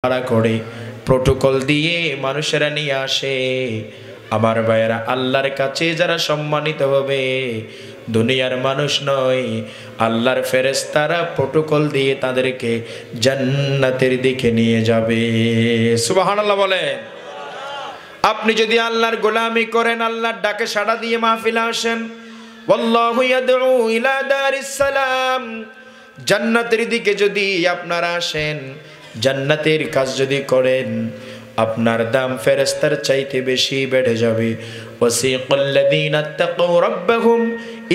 ভাড়া করে প্রোটোকল দিয়ে মানুষেরা নিয়ে আসে। আমার ভাইয়েরা, আল্লাহর কাছে যারা সম্মানিত হবে দুনিয়ার মানুষ নয়, আল্লাহর ফেরেশতারা প্রোটোকল দিয়ে তাদেরকে জান্নাতের দিকে নিয়ে যাবে। সুবহানাল্লাহ বলেন। আপনি যদি আল্লাহর গোলামি করেন, আল্লাহর ডাকে সাড়া দিয়ে মাহফিলে আসেন, ওয়াল্লাহু ইয়াদউ ইলা দারিস সালাম, জান্নাতের দিকে যদি আপনারা আসেন, জান্নাতের কাজ যদি করেন, আপনার দাম ফেরেশতার চাইতে বেশি বেড়ে যাবে। ওয়াসিকাল্লাযীনা তাকাউ রাব্বাহুম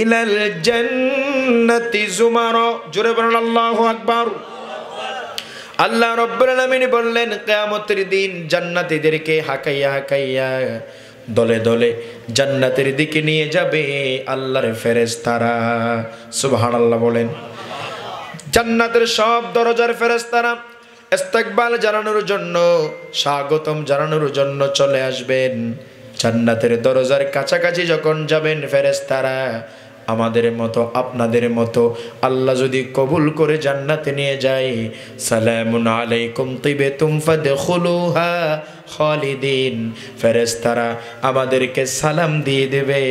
ইলাল জান্নাতি যুমারা। জোরে বলুন আল্লাহু আকবার। আল্লাহ রাব্বুল আলামিন বললেন, কিয়ামতের দিন জান্নাতীদেরকে হাকাইয়া হাকাইয়া দলে দলে জান্নাতের দিকে নিয়ে যাবে আল্লাহর ফেরেশতারা। সুবহানাল্লাহ বলেন। জান্নাতের সব দরজার ফেরেশতারা ইস্তেকবাল জানানোর জন্য, স্বাগতম জানানোর জন্য চলে আসবেন। জান্নাতের দরজার কাছাকাছি যখন যাবেন ফেরেশতারা, আমাদের মতো আপনাদের মতো আল্লাহ যদি কবুল করে জান্নাতে নিয়ে যায়, সালামুন আলাইকুম তিবতুম ফাদখুলুহা খালিদিন, ফেরেশতারা আমাদেরকে সালাম দিয়ে দেবে,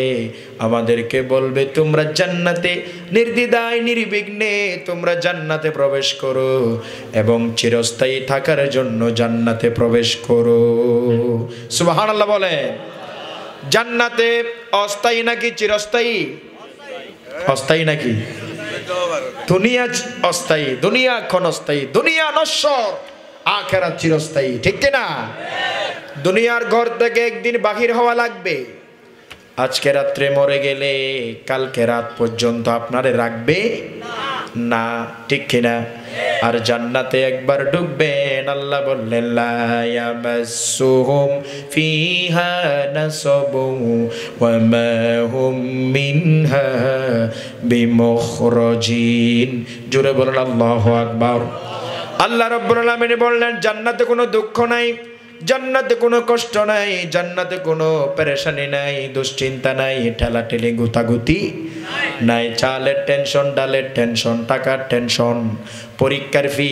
আমাদেরকে বলবে তোমরা জান্নাতে নির্দ্বিধায় নির্বিঘ্নে তোমরা জান্নাতে প্রবেশ করো এবং চিরস্থায়ী থাকার জন্য জান্নাতে প্রবেশ করো। সুবহানাল্লাহ বলেন। জান্নাতে অস্থায়ী নাকি চিরস্থায়ী? অস্থায়ী নাকি? দুনিয়া অস্থায়ী, দুনিয়া ক্ষণস্থায়ী, দুনিয়া নশ্বর, আখিরাত চিরস্থায়ী, ঠিক কি না? দুনিয়ার ঘর থেকে একদিন বাহির হওয়া লাগবে। আজকে রাত্রে মরে গেলে কালকে রাত পর্যন্ত আপনারে রাখবে না, ঠিক কিনা? আর জান্নাতে একবার ঢুকবেন, আল্লাহ বললেন লা ইয়ামাসসুহুম ফিহা নাসাবুন ওয়া মা হুম মিনহা বিমুখরাজিন। জোরে বলেন আল্লাহু আকবার। আল্লাহ রাব্বুল আলামিন বললেন, জান্নাতে কোনো দুঃখ নাই, জান্নাতে কোনো কষ্ট নাই, জান্নাতে কোনো পেরেশানি নাই, দুশ্চিন্তা নাই, ঠেলাঠেলি গুতাগুতি নাই, চালের টেনশন, ডালের টেনশন, টাকার টেনশন, পরীক্ষার ফি,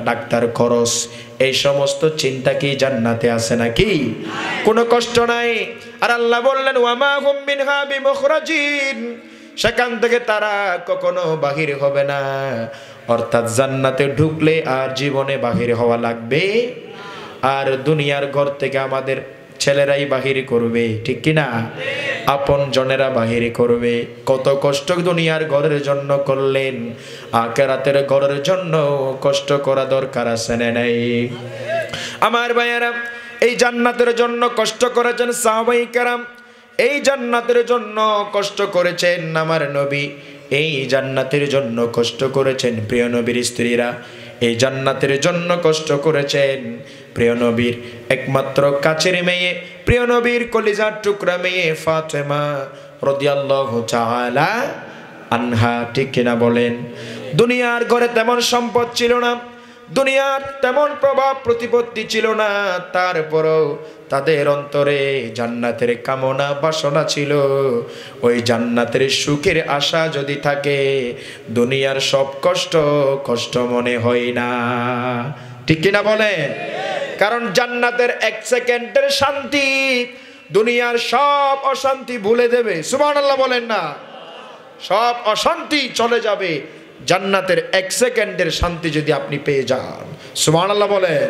ডাক্তার খরচ, এই সমস্ত চিন্তা কি জান্নাতে আছে নাকি? কোনো কষ্ট নাই। আর আল্লাহ বললেন ওয়ামা হুম মিনহা বিমুখরাজিন, সেখান থেকে তারা কখনো বাহির হবে না। অর্থাৎ জান্নাতে ঢুকলে আর জীবনে বাহির হওয়া লাগবে। আর দুনিয়ার ঘর থেকে আমাদের ছেলেরাই বাহির করবে, ঠিক কিনা? আপন জনেরা বাহির করবে। কত কষ্ট দুনিয়ার ঘরের জন্য করলেন, আখিরাতের ঘরের জন্য কষ্ট করা দরকার আছে না নাই? আমার ভাইয়েরা, এই জান্নাতের জন্য কষ্ট করেছেন সাহাবায়ে কেরাম, এই জান্নাতের জন্য কষ্ট করেছেন আমার নবী, এই জান্নাতের জন্য কষ্ট করেছেন প্রিয় নবীর স্ত্রীরা, এই জান্নাতের জন্য কষ্ট করেছেন প্রিয় নবীর একমাত্র কাছের মেয়ে, প্রিয় নবীর কলিজার টুকরা মেয়ে ফাতেমা রাদিয়াল্লাহু তাআলা আনহা, ঠিক কিনা বলেন? দুনিয়ার ঘরে তেমন সম্পদ ছিল না, দুনিয়ার তেমন প্রভাব প্রতিপত্তি ছিল না, তারপরও তাদের অন্তরে জান্নাতের কামনা বাসনা ছিল। ওই জান্নাতের সুখের আশা যদি থাকে, দুনিয়ার সব কষ্ট কষ্ট মনে হয় না, ঠিক কিনা বলেন? কারণ জান্নাতের এক সেকেন্ডের শান্তি দুনিয়ার সব অশান্তি ভুলে দেবে। সুবহানাল্লাহ বলেন না? সব অশান্তি চলে যাবে জান্নাতের এক সেকেন্ডের শান্তি যদি আপনি পেয়ে যান। সুবহানাল্লাহ বলেন।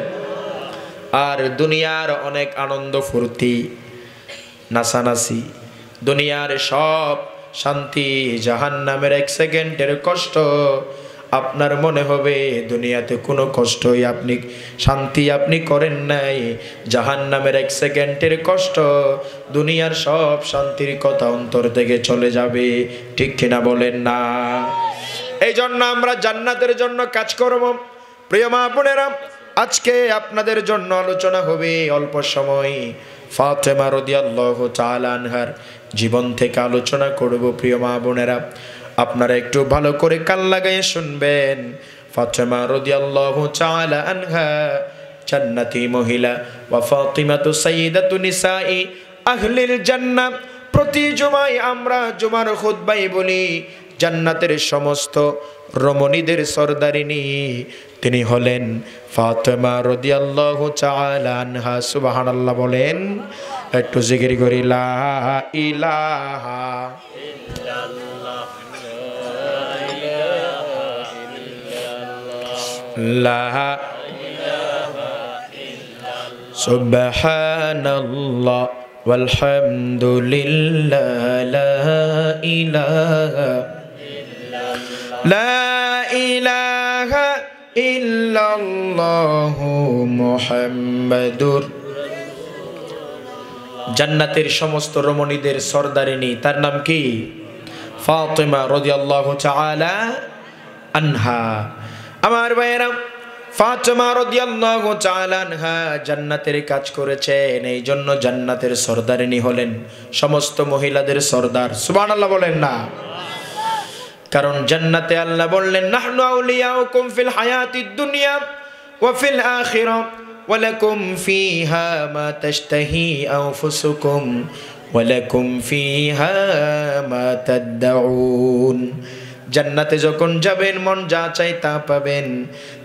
আর দুনিয়ার অনেক আনন্দ ফুর্তি নাচানাচি, দুনিয়ার সব শান্তি, জাহান্নামের এক সেকেন্ডের কষ্ট আপনার মনে হবে দুনিয়াতে কোনো কষ্টই আপনি শান্তি আপনি করেন নাই, জাহান্নামের এক সেকেন্ডের কষ্ট, দুনিয়ার সব শান্তির কথা অন্তর থেকে চলে যাবে, ঠিক কিনা বলেন না? এই জন্য আমরা জান্নাতের জন্য কাজ করব। প্রিয় মা বোনেরা, আজকে আপনাদের জন্য আলোচনা হবে অল্প সময় ফাতেমা রাদিয়াল্লাহু তাআলা আনহার জীবন থেকে আলোচনা করব। প্রিয় মা বোনেরা, আপনারা একটু ভালো করে কান লাগাইয়ে শুনবেন। ফাতেমা রাদিয়াল্লাহু তাআলা আনহা জান্নাতি মহিলা, ওয়া ফাতিমাতু সাইয়্যিদাতু নিসাই আহলিল জান্নাহ। প্রতি জুমায় আমরা জুমার খুতবায় বলি জান্নাতের সমস্ত রমণীদের সরদারিনী তিনি হলেন ফাতেমা রাদিয়াল্লাহু তাআলা আনহা। সুবহানাল্লাহ বলেন, একটু জিকির করি লা ইলাহা ইল্লাল্লাহ, লা ইলাহা ইল্লাল্লাহ, সুবহানাল্লাহ ওয়ালহামদুলিল্লাহ, লা ইলাহা লা ইলাহা ইল্লাল্লাহু মুহাম্মাদুর। জান্নাতের সমস্ত রমণীদের সরদারিনী, তার নাম কি? ফাতেমা রাদিয়াল্লাহু তাআলা আনহা। আমার ভাইয়েরা, ফাতেমা রাদিয়াল্লাহু তাআলা আনহা জান্নাতের কাজ করেছেন, এই জন্য জান্নাতের সরদারিনী হলেন সমস্ত মহিলাদের সরদার। সুবহানাল্লাহ বলেন না? কারণ জান্নাতে আল্লাহ বললেন, নাহনু আউলিয়াউকুম ফিল হায়াতিদ দুনিয়া ওয়া ফিল আখিরাহ ওয়া লাকুম ফিহা মা তাশতাহি আনফুসুকুম ওয়া লাকুম ফিহা মা তাদউন। জান্নাতে যখন যাবেন মন যা চাই তা পাবেন,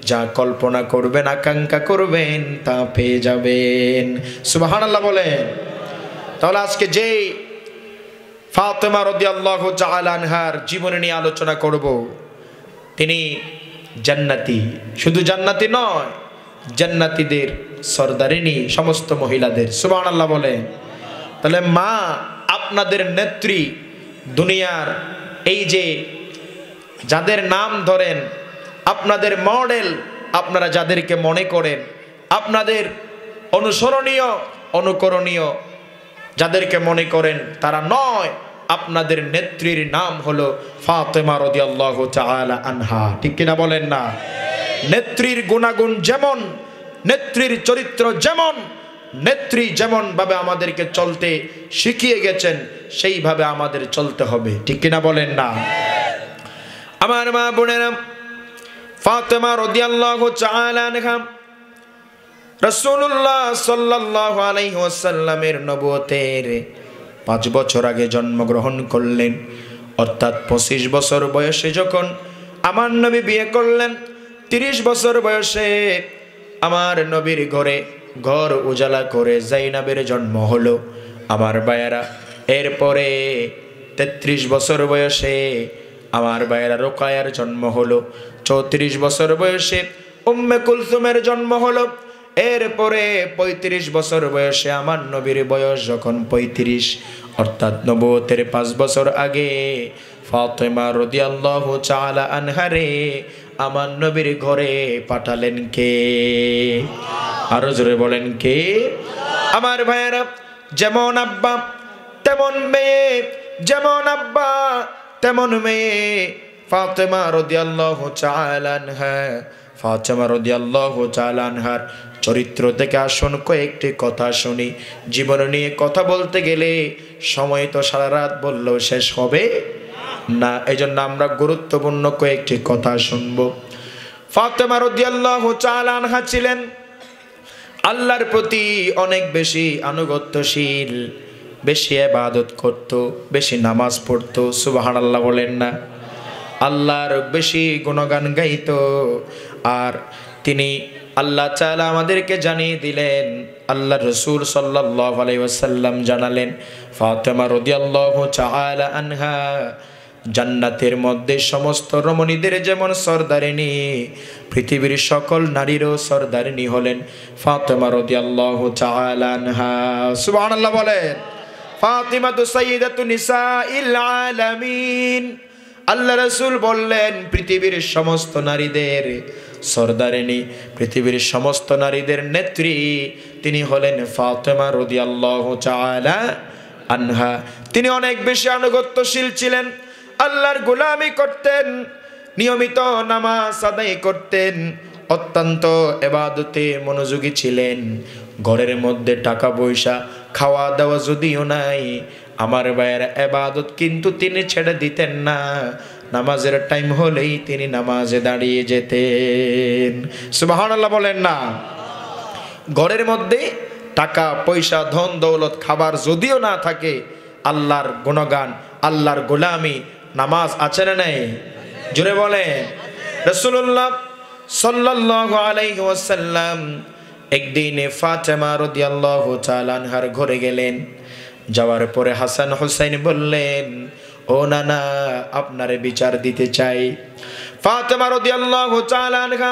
যা কল্পনা করবেন আকাঙ্ক্ষা করবেন তা পেয়ে যাবেন। সুবহানাল্লাহ বলেন। তাহলে আজকে যেই ফাতেমা রাদিয়াল্লাহু তাআলা আনহার জীবনী নিয়ে আলোচনা করব, তিনি জান্নাতি, শুধু জান্নাতি নয়, জান্নাতীদের সরদারিনী সমস্ত মহিলাদের। সুবহানাল্লাহ বলেন। তাহলে মা আপনাদের নেত্রী, দুনিয়ার এই যে যাদের নাম ধরেন, আপনাদের মডেল, আপনারা যাদেরকে মনে করেন আপনাদের অনুসরণীয় অনুকরণীয় যাদেরকে মনে করেন, তারা নয়, আপনাদের নেত্রীর নাম হলো ফাতেমা রাদিয়াল্লাহু তাআলা আনহা। ঠিক কিনা বলেন না? নেত্রীর গুণাগুণ যেমন, নেত্রীর চরিত্র যেমন, নেত্রী যেমন ভাবে আমাদেরকে চলতে শিখিয়ে গেছেন সেইভাবে আমাদের চলতে হবে। ঠিক কিনা বলেন না? আমার মা বোনেরা, ফাতেমা রাদিয়াল্লাহু তাআলা আনহা রাসূলুল্লাহ সাল্লাল্লাহু আলাইহি ওয়াসাল্লামের নবুয়তের 5 বছর আগে জন্মগ্রহণ করলেন। অর্থাৎ 25 বছর বয়সে যখন আমার নবী বিয়ে করলেন, 30 বছর বয়সে আমার নবীর ঘরে ঘর উজালা করে জাইনাবের জন্ম হলো। আমার ভাইয়েরা, এরপরে 33 বছর বয়সে আমার ভাইয়েরা রোকায়ার জন্ম হলো। 34 বছর বয়সে উম্মে কুলসুমের জন্ম হলো। এরপরে 35 বছর বয়সে আমার নবীর বয়স যখন 35, অর্থাৎ নবুয়তের 5 বছর আগে ফাতেমা রাদিয়াল্লাহু তাআলা আনহারে আমার নবীর ঘরে পাঠালেন কে? আরো জোরে বলেন কে? আমার ভাইয়েরা, যেমন আব্বা তেমন মেয়ে, যেমন আব্বা তেমন মেয়ে। ফাতেমা রাদিয়াল্লাহু তাআলা আনহা, ফাতেমা রাদিয়াল্লাহু তাআলা আনহার চরিত্র থেকে আসুন কয়েকটি কথা শুনি। জীবন নিয়ে কথা বলতে গেলে সময় তো সারা রাত বললেও শেষ হবে না, এজন্য আমরা গুরুত্বপূর্ণ কয়েকটি কথা শুনব। ফাতেমা রাদিয়াল্লাহু তাআলা আনহা ছিলেন আল্লাহর প্রতি অনেক বেশি আনুগত্যশীল, বেশি ইবাদত করত, বেশি নামাজ পড়তো। সুবহানাল্লাহ বলেন না? আল্লাহর বেশি গুণগান গাইতো। আর তিনি আল্লাহ তাআলা আমাদেরকে জানিয়ে দিলেন, আল্লাহ রাসূল সাল্লাল্লাহু আলাইহি ওয়াসাল্লাম জানালেন, ফাতেমা রাদিয়াল্লাহু তাআলা আনহা জান্নাতের মধ্যে সমস্ত রমণীদের যেমন সরদারিনী, পৃথিবীর সকল নারীরও সরদারিনী হলেন ফাতেমা রাদিয়াল্লাহু তাআলা আনহা। সুবহানাল্লাহ বলেন। ফাতিমাতু সাইয়্যিদাতু নিসাইল আলামিন। আল্লাহ রাসূল বললেন, পৃথিবীর সমস্ত নারীদের সরদারিনী, পৃথিবীর সমস্ত নারীদের নেত্রী তিনি হলেন ফাতেমা রাদিয়াল্লাহু তাআলা আনহা। তিনি অনেক বেশি আনুগত্যশীল ছিলেন, আল্লাহর গোলামি করতেন, নিয়মিত নামাজ আদায় করতেন, অত্যন্ত ইবাদতে মনোযোগী ছিলেন। ঘরের মধ্যে টাকা পয়সা খাওয়া দাওয়া যদিও নাই, আমার ভাইয়ের ইবাদত কিন্তু তিনি ছেড়ে দিতেন না। নামাজের টাইম হলেই তিনি নামাজে দাঁড়িয়ে যেতেন। সুবহানাল্লাহ বলেন না? ঘরের মধ্যে টাকা পয়সা ধন দৌলত খাবার যদিও না থাকে, আল্লাহর গুণগান, আল্লাহর গোলামি, নামাজ আছে না নাই? জোরে বলে। রাসূলুল্লাহ সাল্লাল্লাহু আলাইহি ওয়াসাল্লাম একদিন ফাতেমা রাদিয়াল্লাহু তাআলা আনহার ঘরে গেলেন। যাওয়ার পরে হাসান হুসাইন বললেন, ও নানা, আপনারে বিচার দিতে চাই। ফাতেমা রাদিয়াল্লাহু তাআলা আনহা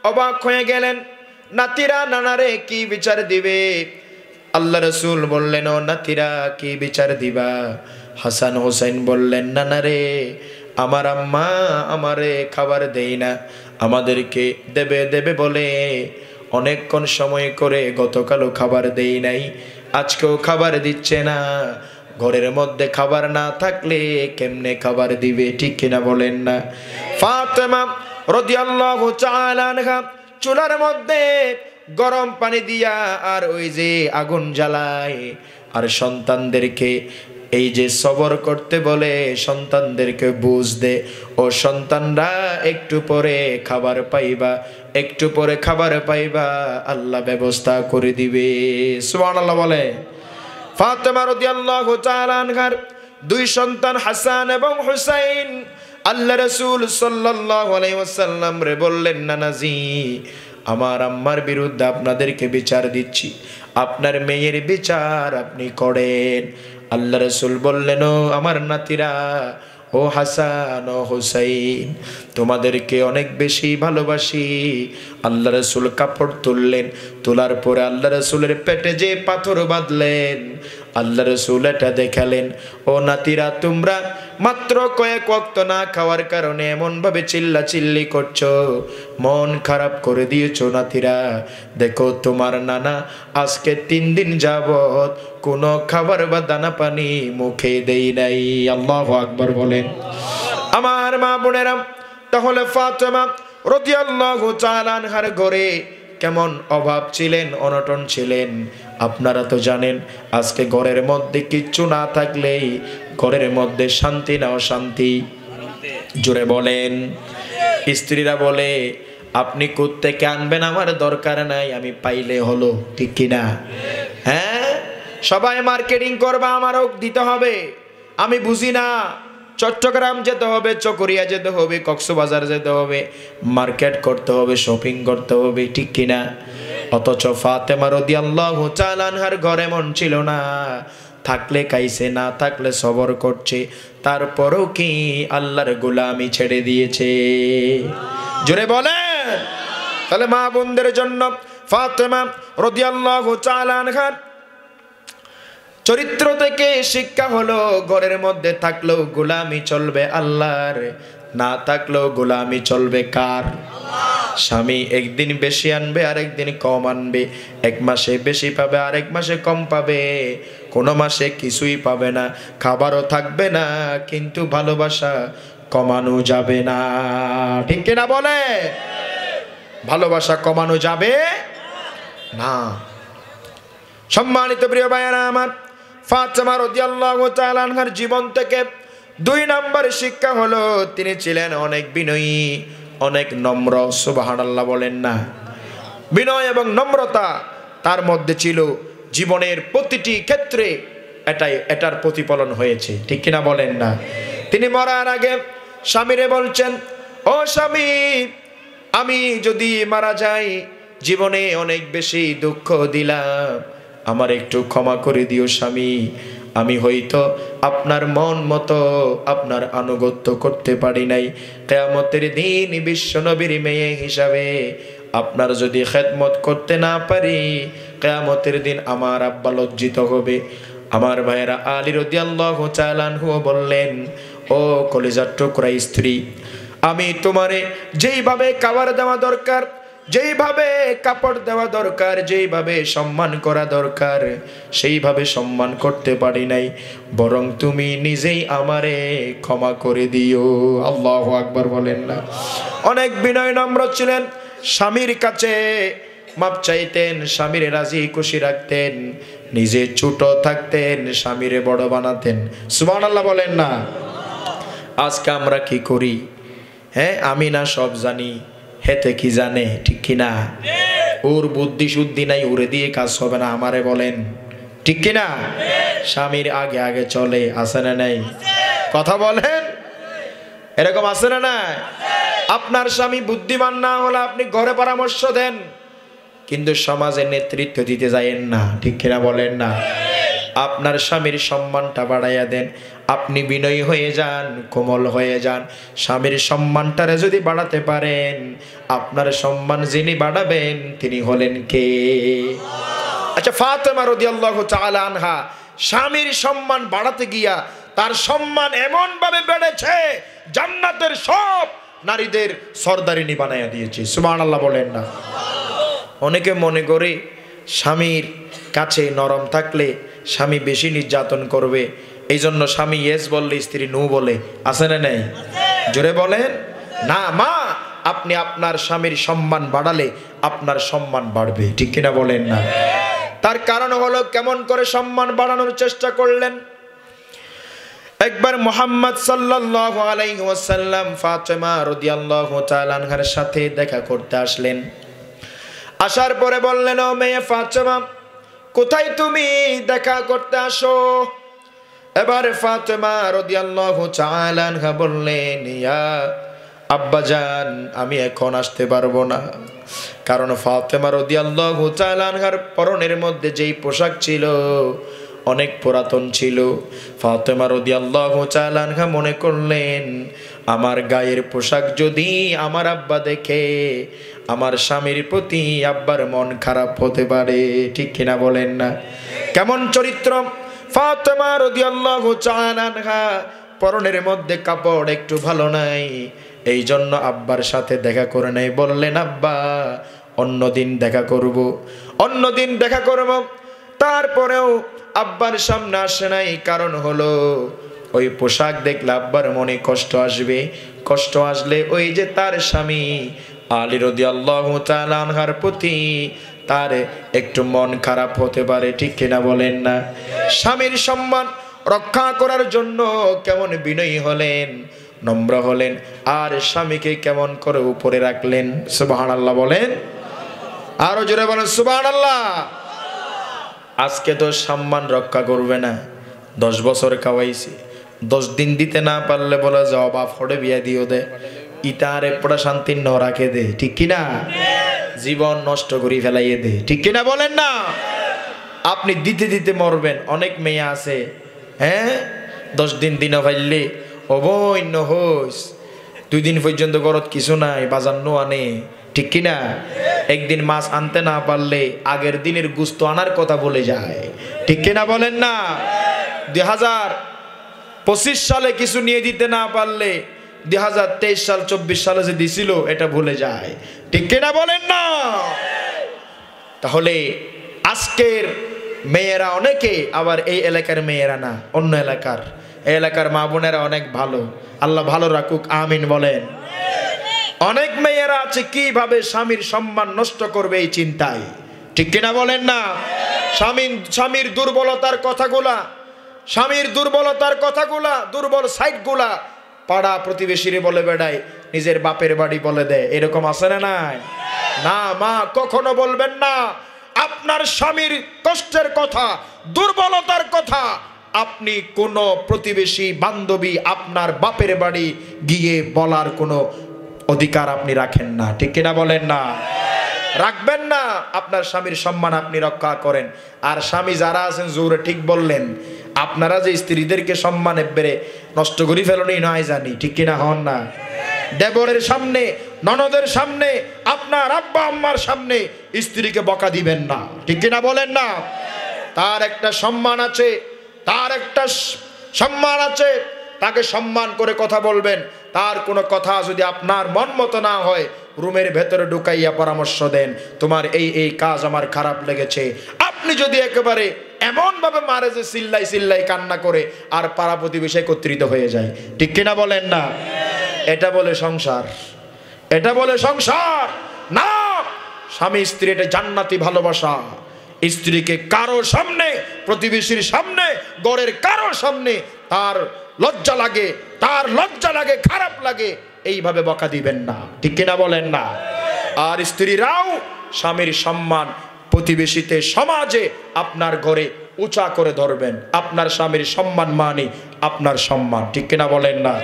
অবাক হয়ে গেলেন, নাতিরা নানারে কি বিচার দিবে? আল্লাহ রাসূল বললেন, ও নাতিরা কি বিচার দিবা? হাসান হুসাইন বললেন, নানারে, আমার আম্মা আমারে খাবার দেই না, আমাদেরকে দেবে দেবে বলে অনেকক্ষণ সময় করে গতকালও খাবার দেই নাই, আজকেও খাবার দিচ্ছে না। ঘরের মধ্যে খাবার না থাকলে কেমনে খাবার দিবে? ঠিক কিনা বলেন না? ফাতেমা রাদিয়াল্লাহু তাআলা আনহা চুলার মধ্যে গরম পানি দিয়া আর ওই যে আগুন জ্বালায়, আর সন্তানদেরকে এই যে সবর করতে বলে, সন্তানদেরকে বুঝ দে, ও সন্তানরা একটু পরে খাবার পাইবা, একটু পরে খাবার পাইবা, আল্লাহ ব্যবস্থা করে দিবে। সুবহানাল্লাহ বলে। ফাতেমা রাদিয়াল্লাহু তাআলা আনহার দুই সন্তান হাসান এবং হুসাইন আল্লাহ রাসূল সাল্লাল্লাহু আলাইহি ওয়াসাল্লাম রে বললেন, নানাজি, আমার আম্মার বিরুদ্ধে আপনাদেরকে বিচার দিচ্ছি, আপনার মেয়ের বিচার আপনি করেন। আল্লাহ রাসূল বললেন, ও আমার নাতিরা, ও হাসান ও হুসাইন, তোমাদেরকে অনেক বেশি ভালোবাসি। আল্লাহ রাসূল কাপড় তুললেন, তোলার পরে আল্লাহ রাসূলের পেটে যে পাথর বাঁধলেন, আল্লাহ রাসূল এটা দেখালেন, ও নাতিরা, তোমরা মাত্র কয়েক ওয়াক্ত না খাওয়ার কারণে এমন ভাবে চিল্লাচিল্লি করছো, মন খারাপ করে দিয়েছো। নাতিরা, দেখো তোমার নানা আজকে 3 দিন যাবত কোনো খাবার বা দানা পানি মুখে দেই নাই। আল্লাহু আকবার বলেন। আমার মা বোনেরা, তাহলে ফাতেমা রাদিয়াল্লাহু তাআলা আনহার ঘরে কেমন অভাব ছিলেন, অনটন ছিলেন আপনারা তো জানেন। আজকে ঘরের মধ্যে কিচ্ছু না থাকলেই ঘরের মধ্যে শান্তি না অশান্তি। জোরে বলেন। স্ত্রীরা বলে, আপনি কোত্থেকে আনবেন, আমার দরকার নাই, আমি পাইলে হলো। ঠিক কিনা? হ্যাঁ, সবাই মার্কেটিং করবা, আমারও দিতে হবে, আমি বুঝি না। চট্টগ্রাম যেতে হবে, চকরিয়া যেতে হবে, কক্সবাজার যেতে হবে, মার্কেট করতে হবে, শপিং করতে হবে। ঠিক কিনা? অথচ ফাতেমা রাদিয়াল্লাহু তাআলা আনহার ঘরে মন ছিল না, থাকলে খাইছে, না থাকলে সবর করছে, তারপরও কি আল্লাহর গোলামি ছেড়ে দিয়েছে। জোরে বলেন। তাহলে মা বোনদের জন্য ফাতেমা রাদিয়াল্লাহু তাআলা আনহার চরিত্র থেকে শিক্ষা হলো, ঘরের মধ্যে থাকলেও গোলামি চলবে আল্লাহর, না থাকলেও গোলামি চলবে কার? স্বামী একদিন বেশি আনবে, আরেকদিন কম আনবে, এক মাসে বেশি পাবে, আরেক মাসে কম পাবে, কোনো মাসে কিছুই পাবে না, খাবারও থাকবে না, কিন্তু ভালোবাসা কমানো যাবে না। ঠিক কিনা বলে? ভালোবাসা কমানো যাবে না। সম্মানিত প্রিয় ভাইয়েরা আমার, ফাতেমা রাদিয়াল্লাহু তাআলা আনহার জীবন থেকে 2 নম্বর শিক্ষা হলো, তিনি ছিলেন অনেক বিনয়ী, অনেক নম্র। সুবহানাল্লাহ বলেন না? বিনয় এবং নম্রতা তার মধ্যে ছিল। জীবনের প্রতিটি ক্ষেত্রে এটার প্রতিফলন হয়েছে। ঠিক কিনা বলেন না? তিনি মরার আগে স্বামীরে বলছেন, ও স্বামী, আমি যদি মারা যাই, জীবনে অনেক বেশি দুঃখ দিলাম, আমার একটু ক্ষমা করে দিও স্বামী, আমি হয়তো আপনার মন মতো আপনার আনুগত্য করতে পারি নাই। কিয়ামতের দিন বিশ্ব নবীর মেয়ে হিসাবে আপনার যদি খেদমত করতে না পারি, কিয়ামতের দিন আমার আব্বা লজ্জিত হবে। আমার ভাইয়েরা, আলী রাদিয়াল্লাহু তাআলা আনহু বললেন, ও কলিজার টুকরা স্ত্রী, আমি তোমারে যেইভাবে খাবার দেওয়া দরকার, যেইভাবে কাপড় দেওয়া দরকার, যেইভাবে সম্মান করা দরকার, সেইভাবে সম্মান করতে পারি নাই, বরং তুমি নিজেই আমারে ক্ষমা করে দিও। আল্লাহু আকবার বলেন না? অনেক বিনয় নম্র ছিলেন, স্বামীর কাছে মাপ চাইতেন, স্বামীরে রাজি খুশি রাখতেন, নিজে ছোট থাকতেন, স্বামীরে বড় বানাতেন। সুবহানাল্লাহ বলেন না? আজকে আমরা কি করি? হ্যাঁ, আমি না সব জানি, হেতে কি জানে? ঠিক কিনা? ওর বুদ্ধি শুদ্ধি নাই, ওরে দিয়ে কাজ হবে না, আমারে বলেন। ঠিক কিনা? স্বামীর আগে আগে চলে, আছে না নাই? কথা বলেন। এরকম আছে না না? আপনার স্বামী বুদ্ধিমান না হলে আপনি ঘরে পরামর্শ দেন, কিন্তু সমাজে নেতৃত্ব দিতে যায়েন না, ঠিক কিনা বলেন না? আপনার স্বামীর সম্মানটা বাড়াইয়া দেন, আপনি বিনয়ী হয়ে যান, কোমল হয়ে যান। স্বামীর সম্মানটারে যদি বাড়াতে পারেন, আপনার সম্মান যিনি বাড়াবেন তিনি হলেন কে? আচ্ছা, ফাতেমা রাদিয়াল্লাহু তাআলা আনহা স্বামীর সম্মান বাড়াতে গিয়া তার সম্মান এমন ভাবে বেড়েছে, জান্নাতের সব নারীদের সরদারিনী বানাইয়া দিয়েছে। সুবহানাল্লাহ বলেন না? অনেকে মনে করে স্বামীর কাছে নরম থাকলে স্বামী বেশি নির্যাতন করবে, এই জন্য স্বামী ইয়েস বললে স্ত্রী নো বলে। আছে না নাই? জোরে বলেন না। মা, আপনি আপনার স্বামীর সম্মান বাড়ালে আপনার সম্মান বাড়বে, ঠিক কিনা বলেন না? তার কারণ হলো কেমন করে সম্মান বাড়ানোর চেষ্টা করলেন। একবার মুহাম্মদ সাল্লাল্লাহু আলাইহি ওয়াসাল্লাম ফাতেমা রাদিয়াল্লাহু তাআলা আনহার সাথে দেখা করতে আসলেন। আসার পরে বললেন, ও মেয়ে ফাতেমা, কোথায় তুমি দেখা করতে আসো? এবার ফাতেমা রাদিয়াল্লাহু তাআলা আনহা বললেন, ইয়া আব্বাজান, আমি এখন আসতে পারবো না। কারণ ফাতেমা রাদিয়াল্লাহু তাআলা আনহার পরনের মধ্যে যেই পোশাক ছিল অনেক পুরাতন ছিল। ফাতেমা রাদিয়াল্লাহু তাআলা আনহা মনে করলেন, আমার গায়ের পোশাক যদি আমার আব্বা দেখে, আমার স্বামীর প্রতি আব্বার মন খারাপ হতে পারে, ঠিক কিনা বলেন না? কেমন চরিত্র ফাতেমা রাদিয়াল্লাহু তাআলা আনহা, পরনের মধ্যে কাপড় একটু ভালো নাই, এই জন্য আব্বার সাথে দেখা করে নাই। বললেন, আব্বা অন্যদিন দেখা করব, অন্যদিন দেখা করব। তারপরেও আব্বার সামনে আসে নাই। কারণ হলো ওই পোশাক দেখলে আব্বার মনে কষ্ট আসবে, কষ্ট আসলে ওই যে তার স্বামী আলী রাদিয়াল্লাহু তাআলা আনহার প্রতি তার একটু মন খারাপ হতে পারে, ঠিক কিনা বলেন না? স্বামীর সম্মান রক্ষা করার জন্য কেমন বিনয়ী হলেন, নম্র হলেন, আর স্বামীকে কেমন করে উপরে রাখলেন। সুবহানাল্লাহ বলেন, আরো জোরে বলেন সুবহানাল্লাহ। আজকে তো সম্মান রক্ষা করবে না, 10 বছর খাওয়াইছি, 10 দিন দিতে না পারলে বলে যাও বাপ ফড়ে বিয়া দিও দে, ইতারে পড়া শান্তি ন রাখে দে, ঠিক কিনা? জীবন নষ্ট করে ফেলাইয়ে দে, ঠিক কিনা বলেন না? আপনি দিতে দিতে মরবেন। অনেক মেয়ে আছে, হ্যাঁ, 10 দিন দিন ফাইললে অবৈন্য হোস, 2 দিন পর্যন্ত গরত কিছু নাই, বাজার নো আনে, ঠিক কিনা? একদিন মাছ আনতে না পারলে আগের দিনের গুস্ত আনার কথা বলে যায়, ঠিক কিনা বলেন না? 2025 সালে কিছু নিয়ে দিতে না পারলে 2023 সাল 24 সালে যে দিছিল এটা ভুলে যায়, ঠিক কিনা বলেন না? তাহলে আজকের মেয়েরা অনেকে, আবার এই এলাকার মেয়েরা না, অন্য এলাকার, এই এলাকার মা বোনেরা অনেক ভালো, আল্লাহ ভালো রাখুক, আমিন বলেন। অনেক মেয়েরা আছে কিভাবে স্বামীর সম্মান নষ্ট করবে এই চিন্তায়, ঠিক কিনা বলেন না? স্বামীর দুর্বলতার কথাগুলা, স্বামীর দুর্বলতার কথাগুলা, দুর্বল সাইডগুলা পাড়া প্রতিবেশীরে বলে বেড়ায়, নিজের বাপের বাড়ি বলে দেয়। এরকম আছে না নাই? না মা, কখনো বলবেন না আপনার স্বামীর কষ্টের কথা, দুর্বলতার কথা আপনি কোন প্রতিবেশী বান্ধবী আপনার বাপের বাড়ি গিয়ে বলার কোনো অধিকার আপনি রাখেন না, ঠিক কিনা বলেন না? রাখবেন না। আপনার স্বামীর সম্মান আপনি রক্ষা করেন। আর স্বামী যারা আছেন জোরে ঠিক বললেন, আপনারা যে স্ত্রীদেরকে সম্মানে বেড়ে নষ্ট করে ফেলনি নয় জানি, ঠিক কিনা হন না? দেবরের সামনে, ননদের সামনে, আপনার আব্বা আম্মার সামনে স্ত্রীকে বকা দিবেন না, ঠিক কিনা বলেন না? তার একটা সম্মান আছে, তার একটা সম্মান আছে, তাকে সম্মান করে কথা বলবেন। তার কোনো কথা যদি আপনার মন মতো না হয়, রুমের ভেতরে ঢুকাইয়া পরামর্শ দেন, তোমার এই এই কাজ আমার খারাপ লেগেছে। আপনি যদি একেবারে এমন ভাবে মারে যে চিল্লাই চিল্লাই কান্না করে আর পাড়া প্রতিবেশী একত্রিত হয়ে যায়, ঠিক কিনা বলেন না? এটা বলে সংসার, এটা বলে সংসার না। স্বামী স্ত্রী এটা জান্নাতি ভালোবাসা। স্ত্রীকে কারো সামনে, প্রতিবেশীর সামনে, গড়ের কারো সামনে তার লজ্জা লাগে, তার লজ্জা লাগে, খারাপ লাগে, এইভাবে বকা দিবেন না, ঠিক কিনা বলেন না? আর স্ত্রীরাও স্বামীর সম্মান প্রতিবেশীতে, সমাজে, আপনার ঘরে উঁচা করে ধরবেন। আপনার স্বামীর সম্মান মানে আপনার সম্মান, ঠিক কিনা বলেন না?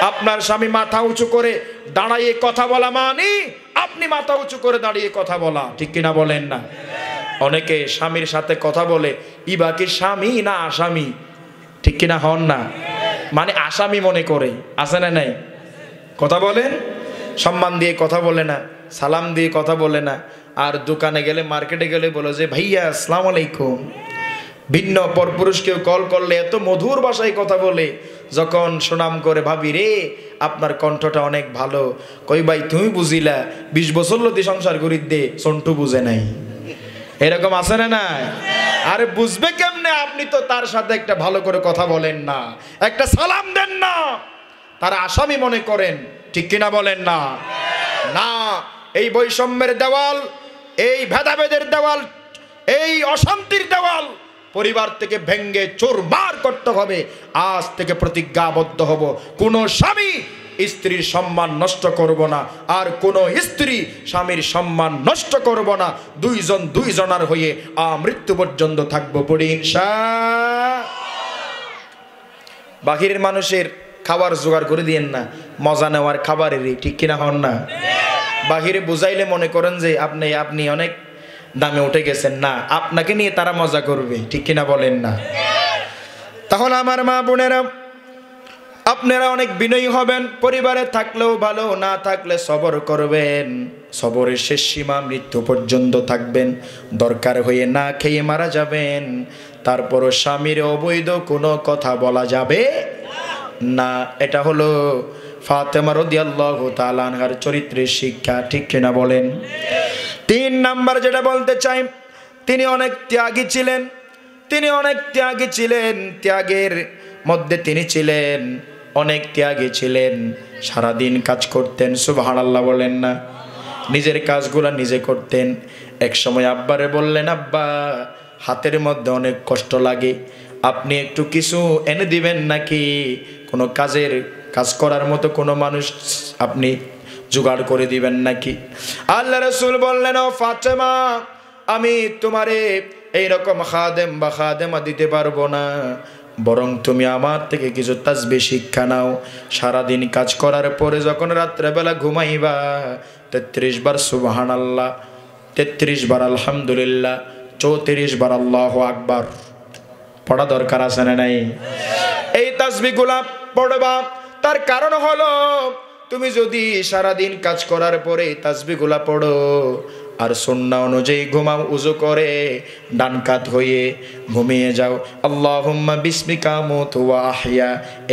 আপনার স্বামী মাথা উঁচু করে দাঁড়িয়ে কথা বলা মানে আপনি মাথা উঁচু করে দাঁড়িয়ে কথা বলা, ঠিক কিনা বলেন না? অনেকে স্বামীর সাথে কথা বলে ইবা কি স্বামী না আসামি, ঠিক কিনা হন না? মানে আসামি মনে করে, আছে না নাই? কথা বলেন, সম্মান দিয়ে কথা বলে না, সালাম দিয়ে কথা বলে না, আর দোকানে গেলে মার্কেটে গেলে বলে যে ভাইয়া আসসালামু আলাইকুম। ভিন্ন পরপুরুষ কেউ কল করলে এত মধুর ভাষায় কথা বলে, যখন সুনাম করে ভাবি রে আপনার কণ্ঠটা অনেক ভালো, কই ভাই তুমি বুঝিলা 20 বছর লতি সংসার করি দে সন্টু বুঝে নাই, এরকম আছে না নাই? আরে বুঝবে কেমনে? আপনি তো তার সাথে একটা ভালো করে কথা বলেন না, একটা সালাম দেন না, তার আসামি মনে করেন, ঠিক কিনা বলেন না? না, এই বৈষম্যের দেওয়াল, এই ভেদাভেদের দেওয়াল, এই অশান্তির দেওয়াল পরিবার থেকে ভেঙ্গে চুরমার করতে হবে। আজ থেকে প্রতিজ্ঞাবদ্ধ হব, কোন স্বামী স্ত্রীর সম্মান নষ্ট করব না, আর কোন স্ত্রী স্বামীর সম্মান নষ্ট করব না। দুইজন দুইজনার হয়ে মৃত্যু পর্যন্ত থাকবো পড়ি ইনশাআল্লাহ। বাহিরের মানুষের খাবার জোগাড় করে দিয়েন না, মজা নেওয়ার খাবারেরই, ঠিক কিনা হন না? বাহিরে বুঝাইলে মনে করেন যে আপনি অনেক দামে উঠে গেছেন, না, আপনাকে নিয়ে তারা মজা করবে, ঠিক কিনা বলেন না? তাহলে আমার মা বোনেরা, আপনারা অনেক বিনয়ী হবেন, পরিবারে থাকলেও ভালো, না থাকলে সবর করবেন, সবরের শেষ সীমা মৃত্যু পর্যন্ত থাকবেন, দরকার হয়ে না খেয়ে মারা যাবেন, তারপরও স্বামীর অবৈধ কোনো কথা বলা যাবে না। এটা হলো ফাতেমা রাদিয়াল্লাহু তাআলা আনহার চরিত্রের শিক্ষা, ঠিক কিনা বলেন? 3 নাম্বার যেটা বলতে চাই, তিনি অনেক ত্যাগী ছিলেন, তিনি অনেক ত্যাগী ছিলেন, ত্যাগের মধ্যে তিনি ছিলেন, অনেক ত্যাগী ছিলেন, সারাদিন কাজ করতেন, সুবহানাল্লাহ বলেন না? নিজের কাজগুলো নিজে করতেন। এক সময় আব্বারে বললেন, আব্বা হাতের মধ্যে অনেক কষ্ট লাগে, আপনি একটু কিছু এনে দিবেন নাকি? কোনো কাজ করার মতো কোনো মানুষ আপনি জোগাড় করে দিবেন নাকি? আল্লাহ রাসূল বললেন, ও ফাতেমা, আমি তোমারে এইরকম খাদেম বা খাদেমা দিতে পারবো না, বরং তুমি আমার থেকে কিছু তাসবিহ শিক্ষা নাও। সারাদিন কাজ করার পরে যখন রাত্রেবেলা ঘুমাইবা 33 বার সুবহানাল্লাহ, 33 বার আলহামদুলিল্লাহ, 34 বার আল্লাহু আকবার পড়া দরকার আছে না নাই? এই তাসবিহগুলা পড়বা। তার কারণ হলো, তুমি যদি সারাদিন কাজ করার পরে তাসবিহগুলা পড়ো আর সুন্নাহ অনুযায়ী ঘুমাও, উযু করে ডান কাত হয়ে ঘুমিয়ে যাও, আল্লাহুম্মা বিসমিকা আমুতু ওয়া আহইয়া,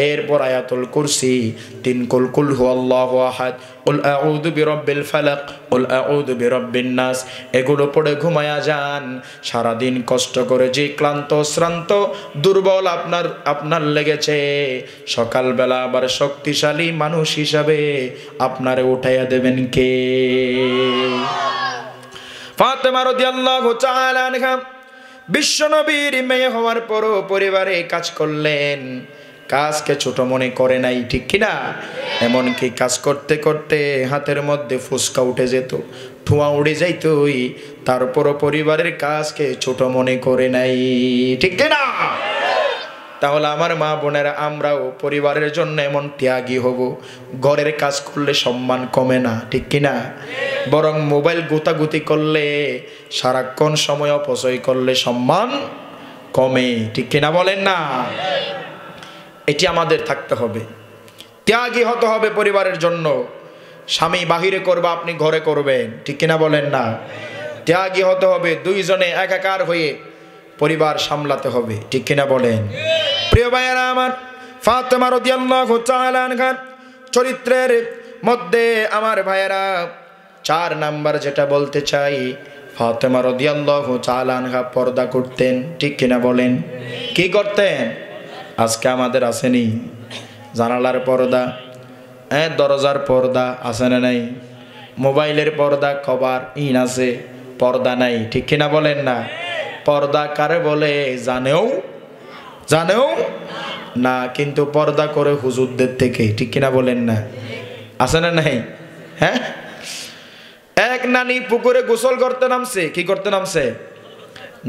এরপর আয়াতুল কুরসি, 3 কুল হুয়াল্লাহু আহাদ, কুল আউযু বিরাব্বিল ফালাক, কুল আউযু বিরাব্বিন নাস, এগুলো পড়ে ঘুমায়া যান। সারাদিন কষ্ট করে যে ক্লান্ত শ্রান্ত দুর্বল আপনার লেগেছে, সকালবেলা আবার শক্তিশালী মানুষ হিসাবে আপনারে উঠাইয়া দেবেন কে? ফাতেমা রাদিয়াল্লাহু তাআলা আনহা বিশ্বনবীর মেয়ে হওয়ার পরও পরিবারে কাজ করলেন, কাজকে ছোট মনে করে নাই, ঠিক কিনা? এমনকি কাজ করতে করতে হাতের মধ্যে ফুসকা উঠে যেত, ধোঁয়া উড়ে যাইতই, তারপরও পরিবারের কাজকে ছোট মনে করে নাই, ঠিক কিনা? তাহলে আমার মা বোনেরা, আমরাও পরিবারের জন্য এমন ত্যাগী হব, ঘরের কাজ করলে সম্মান কমে না, ঠিক কিনা? বরং মোবাইল গুতাগুতি করলে, সারাক্ষণ সময় অপচয় করলে সম্মান কমে, ঠিক কিনা বলেন না? এটি আমাদের থাকতে হবে, ত্যাগী হতে হবে পরিবারের জন্য। স্বামী বাহিরে করবা, আপনি ঘরে করবেন, ঠিক কিনা বলেন না? ত্যাগী হতে হবে, দুইজনে একাকার হয়ে পরিবার সামলাতে হবে, ঠিক কিনা বলেন? প্রিয় ভাইয়েরা আমার, ফাতেমা রাদিয়াল্লাহু তাআলা আনহার চরিত্রের মধ্যে আমার ভাইয়েরা 4 নাম্বার যেটা বলতে চাই, ফাতেমা রাদিয়াল্লাহু তাআলা আনহা পর্দা করতেন, ঠিক কিনা বলেন? কি করতেন? আজকে আমাদের আসেনি জানালার পর্দা, দরজার পর্দা আছে না নাই? মোবাইলের পর্দা কভার ইন আছে, পর্দা নাই, ঠিক কিনা বলেন না? পর্দা কারে বলে জানেও না, কিন্তু পর্দা করে হুজুরদের থেকে, ঠিক কিনা বলেন না? আছে না নাই? হ্যাঁ, এক নানি পুকুরে গোসল করতে নামছে, কি করতে নামছে?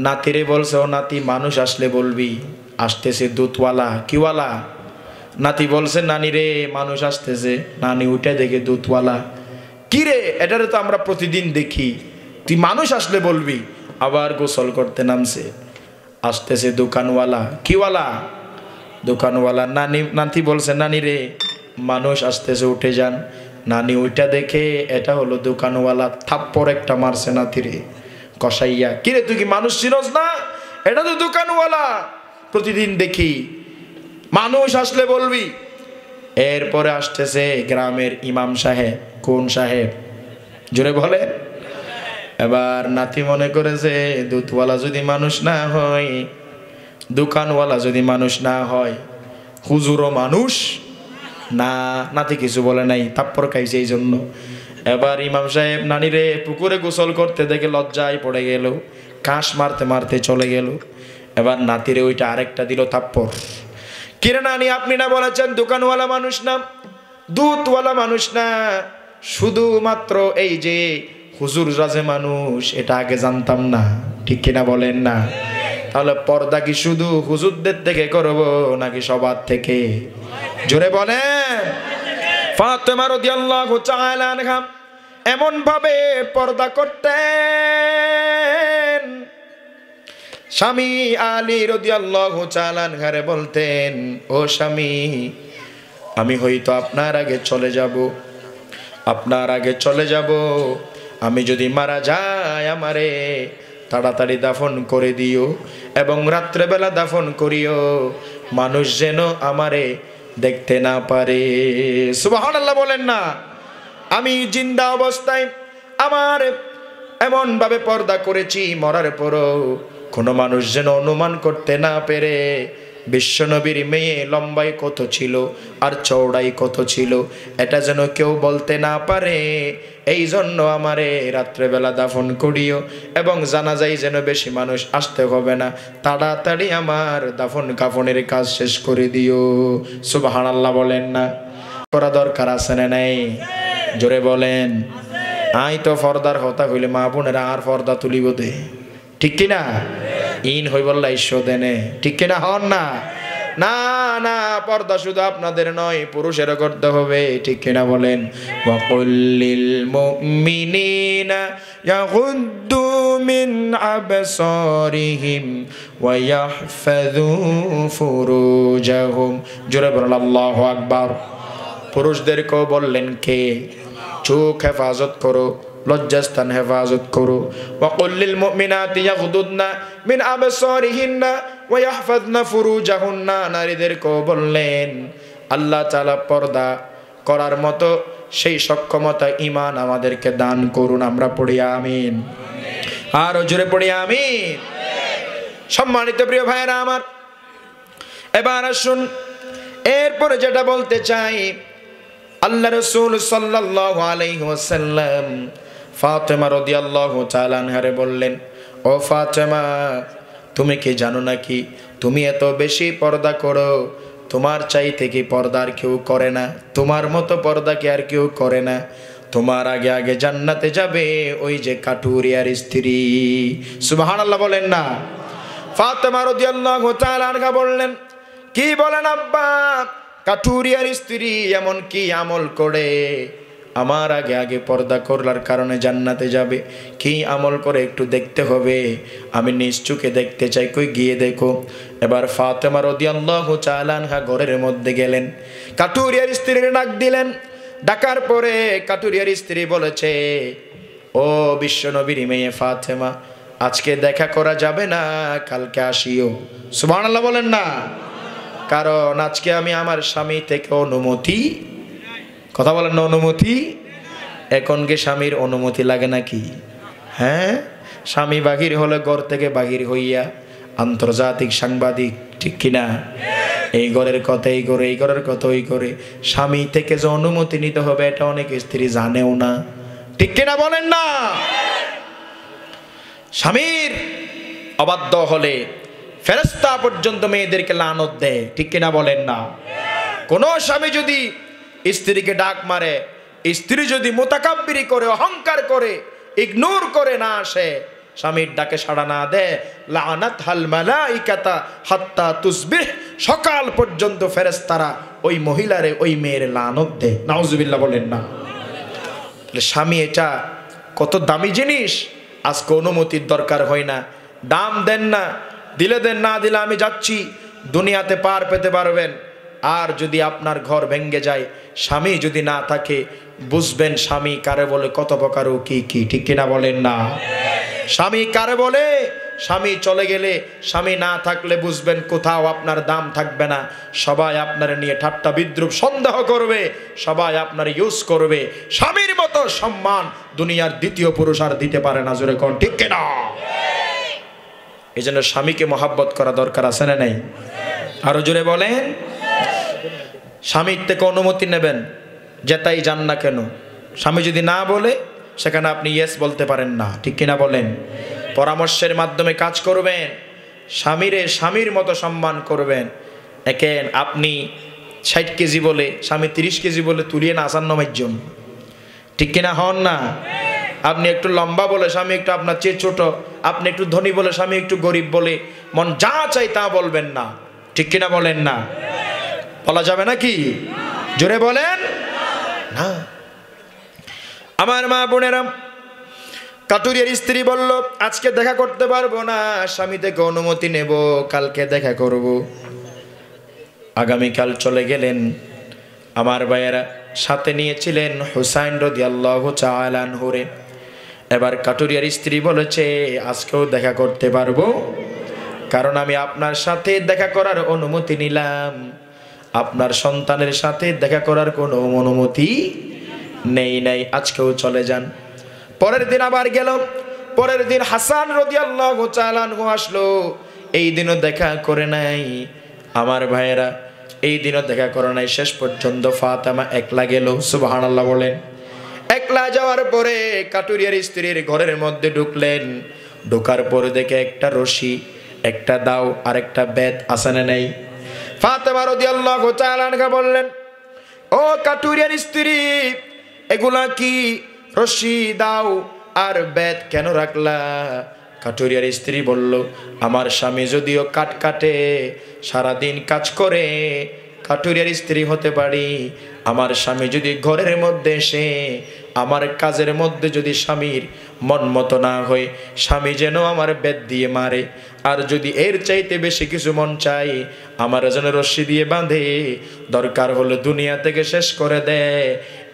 নাতিরে বলছে, ও নাতি, মানুষ আসলে বলবি আসতেছে দুধওয়ালা, কিওয়ালা? নাতি বলছে নানি রে মানুষ আসতেছে। নানি উঠে দেখে দুধওয়ালা। কিরে এটারে তো আমরা প্রতিদিন দেখি, তুই মানুষ আসলে বলবি। আবার গোসল করতে নামছে। আসতেছে দোকানওয়ালা। কিওয়ালা? দোকানওয়ালা। নাতি বলছে নানি রে মানুষ আসতেছে, উঠে যান। নানি ওইটা দেখে এটা হলো দোকানওয়ালা। থাপ্পড় একটা মারছে নাতিরে কষাইয়া। কিরে তুই কি মানুষ ছিলস না? এটা তো দোকানওয়ালা, প্রতিদিন দেখি, মানুষ আসলে বলবি। এরপরে আসতেছে গ্রামের ইমাম সাহেব। কোন সাহেব? জোরে বলে। এবার নাতি মনে করেছে দুধওয়ালা যদি মানুষ না হয়, দোকানওয়ালা যদি মানুষ না হয়, হুজুরও মানুষ না। নাতি কিছু বলে নাই, থাপ্পড় খাইছে এই জন্য। এবার ইমাম সাহেব নানিরে পুকুরে গোসল করতে দেখে লজ্জায় পড়ে গেল, কাঁস মারতে মারতে চলে গেল। এবার নাতিরে ওইটা আরেকটা দিল থাপ্পড়। কিরে নানি আপনি না বলেছেন দোকানওয়ালা মানুষ না, দুধওয়ালা মানুষ না, শুধুমাত্র এই যে হুজুর রাজে মানুষ, এটা আগে জানতাম না, ঠিক কিনা বলেন না? তাহলে পর্দা কি শুধু হুজুরদের থেকে করব নাকি সবার থেকে? জোরে বলেন। ফাতেমা রাদিয়াল্লাহু তাআলা আনহা এমন ভাবে পর্দা করতেন, স্বামী আলী রাদিয়াল্লাহু তাআলা আনহারে বলতেন, ও স্বামী আমি হয়তো আপনার আগে চলে যাব, আপনার আগে চলে যাব, আমি যদি মারা যাই আমারে তাড়াতাড়ি দাফন করে দিও এবং রাত্রেবেলা দাফন করিও, মানুষ যেন আমারে দেখতে না পারে। সুবহানাল্লাহ বলেন না। আমি জিন্দা অবস্থায় আমার এমন ভাবে পর্দা করেছি, মরার পরও কোনো মানুষ যেন অনুমান করতে না পেরে বিশ্বনবীর মেয়ে লম্বাই কত ছিল আর চওড়াই কত ছিল এটা যেন কেউ বলতে না পারে। এই জন্য আমারে রাত্রেবেলা দাফন করিও এবং জানাজাই যেন বেশি মানুষ আসতে হবে না, তাড়াতাড়ি আমার দাফন কাফনের কাজ শেষ করে দিও। সুবহানাল্লাহ বলেন না। করা দরকার আছে না নাই? জোরে বলেন। আই তো ফর্দার হতা হইলে মা বোনেরা আর ফর্দা তুলিব দে, ঠিক কিনা? ইন হইবল্লা ঈশ্বর দেনে, ঠিক কিনা? হন না? না না, পর্দা শুধু আপনাদের নয়, পুরুষেরও করতে হবে, ঠিক কিনা বলেন? ওয়াকুল্লিল মুমিনিনা ইয়াগুদ্দু মিন আবসারিহিম ওয়া ইয়াহফাযু ফুরুজাহুম। জোরে বলেন আল্লাহু আকবার। পুরুষদেরকেও বললেন কে? চোখ হেফাজত করো, লজ্জাস্থান হেফাজত করো। ওয়াকুল্লিল মুমিনাতি ইয়াগুদুদনা মিন আবসারিহিন্না ওয়া ইয়াহফাযনা ফুরুজাহুন্না। নারীদেরকেও বললেন আল্লাহ তাআলা পর্দা করার মতো সেই সক্ষমতা ঈমান আমাদেরকে দান করুন। আমরা পড়ি আমিন। আর জোরে পড়ি আমিন। সম্মানিত প্রিয় ভাইরা আমার, এবার আসুন এরপরে যেটা বলতে চাই, আল্লাহ রাসূল সাল্লাল্লাহু আলাইহি ওয়াসাল্লাম ফাতেমা রাদিয়াল্লাহু তাআলা আনহারে বললেন, ও ফাতেমা তুমি কি জানো নাকি তুমি এত বেশি পর্দা করো, তোমার চাইতে কি পর্দা আর কেউ করে না? তোমার মতো পর্দা কি আর কেউ করে না? তোমার আগে আগে জান্নাতে যাবে ওই যে কাঠুরিয়ার স্ত্রী। সুবহানাল্লাহ বলেন না। ফাতেমা রাদিয়াল্লাহু তাআলা আনহা বললেন, কি বলেন আব্বা, কাঠুরিয়ার স্ত্রী এমন কি আমল করে আমার আগে আগে পর্দা করলার কারণে জান্নাতে যাবে? কি আমল করে একটু দেখতে হবে, আমি নিজ চোখে দেখতে চাই, কই গিয়ে দেখো। এবার ফাতেমা রাদিয়াল্লাহু তাআলা আনহা ঘরের মধ্যে গেলেন, কাঠুরিয়ার স্ত্রীর ডাক দিলেন। ডাকার পরে কাঠুরিয়ার স্ত্রী বলেছে, ও বিশ্বনবীর মেয়ে ফাতেমা, আজকে দেখা করা যাবে না, কালকে আসিও। সুবহানাল্লাহ বলেন না। কারণ আজকে আমি আমার স্বামী থেকে অনুমতি, কথা বলেন না, অনুমতি। এখন কি স্বামীর অনুমতি লাগে নাকি? হ্যাঁ, স্বামী বাহির হলে ঘর থেকে বাহির হইয়া আন্তর্জাতিক সাংবাদিক, ঠিক কিনা? এই ঘরের কথা এই করে, এই ঘরের কথা ওই করে। স্বামী থেকে যে অনুমতি নিতে হবে এটা অনেক স্ত্রী জানেও না, ঠিক কিনা বলেন না? স্বামীর অবাধ্য হলে ফেরেশতা পর্যন্ত মেয়েদেরকে লানত দেয়, ঠিক কিনা বলেন না? কোন স্বামী যদি স্ত্রীকে ডাক মারে, স্ত্রী যদি মুতাকাব্বিরি করে, অহংকার করে, ইগনোর করে না আসে, স্বামীর ডাকে সাড়া না দেয়, লানাত হাল মালাইকাতা হাত্তা তুসবিহ সকাল পর্যন্ত ফেরেশতারা ওই মহিলারে ওই মেয়ের লানত দেয়। নাউজুবিল্লাহ বলেন না। স্বামী এটা কত দামি জিনিস, আজকে অনুমতির দরকার হয় না, দাম দেন না, দিলে দেন, না দিলে আমি যাচ্ছি, দুনিয়াতে পার পেতে পারবেন। আর যদি আপনার ঘর ভেঙে যায়, স্বামী যদি না থাকে, বুঝবেন স্বামী কারে বলে, কত প্রকার ও কি কি, ঠিক কিনা বলেন না? স্বামী কারে বলে, স্বামী চলে গেলে, স্বামী না থাকলে বুঝবেন কোথাও আপনার দাম থাকবে না। সবাই আপনার নিয়ে ঠাট্টা বিদ্রুপ সন্দেহ করবে, সবাই আপনার ইউজ করবে। স্বামীর মতো সম্মান দুনিয়ার দ্বিতীয় পুরুষ আর দিতে পারে না, জোরে কোন ঠিক কিনা? এই জন্য স্বামীকে মহাব্বত করা দরকার আছে না নাই? আরো জোরে বলেন। স্বামীর থেকে অনুমতি নেবেন, যেটাই যান না কেন, স্বামী যদি না বলে সেখানে আপনি ইয়েস বলতে পারেন না, ঠিক কিনা বলেন? পরামর্শের মাধ্যমে কাজ করবেন, স্বামীরে স্বামীর মতো সম্মান করবেন। দেখেন আপনি 60 কেজি বলে স্বামী 30 কেজি বলে তুলিয়ে না আসান্ন মাধ্যম, ঠিক কিনা হন না? আপনি একটু লম্বা বলে স্বামী একটু আপনার চেয়ে ছোট, আপনি একটু ধনী বলে স্বামী একটু গরিব বলে মন যা চাই তা বলবেন না, ঠিক কিনা বলেন না? বলা যাবে নাকি? জোরে বলেন না। আমার মা বোনেরা, কাটুরিয়ার স্ত্রী বলল আজকে দেখা করতে পারবো না, স্বামী থেকে অনুমতি নেব, কালকে দেখা করব। আগামীকাল চলে গেলেন। আমার ভাইয়েরা সাথে নিয়েছিলেন হুসাইন রাদিয়াল্লাহু তাআলা আনহুরে। এবার কাটুরিয়ার স্ত্রী বলেছে আজকেও দেখা করতে পারবো, কারণ আমি আপনার সাথে দেখা করার অনুমতি নিলাম, আপনার সন্তানের সাথে দেখা করার কোনো অনুমতি নেই, আজকেও চলে যান। পরের দিন আবার গেল। পরের দিন হাসান রাদিয়াল্লাহু তাআলা আনহু আসলো, এই দিনও দেখা করে নাই। আমার ভাইয়েরা এই দিনও দেখা করে নাই। শেষ পর্যন্ত ফাতেমা একলা গেল। সুবহানাল্লাহ বলেন। একলা যাওয়ার পরে কাটুরিয়ার স্ত্রীর ঘরের মধ্যে ঢুকলেন। ঢোকার পরে দেখে একটা রশি, একটা দাও আর একটা বেত আছে না নাই? ফাতেমা রাদিয়াল্লাহু তাআলা আনহা বললেন, ও কাটুরিয়ার স্ত্রী, এগুলা কি? রশি, দাও আর বেত কেন রাখলা? কাটুরিয়ার স্ত্রী বলল, আমার স্বামী যদিও কাঠ কাটে, সারাদিন কাজ করে, কাটুরিয়ার স্ত্রী হতে পারি, আমার স্বামী যদি ঘরের মধ্যে এসে আমার কাজের মধ্যে যদি স্বামীর মন মতো না হয়, স্বামী যেন আমার বেত দিয়ে মারে, আর যদি এর চাইতে বেশি কিছু মন চাই আমার যেন রশ্মি দিয়ে বাঁধে, দরকার হলে দুনিয়া থেকে শেষ করে দেয়।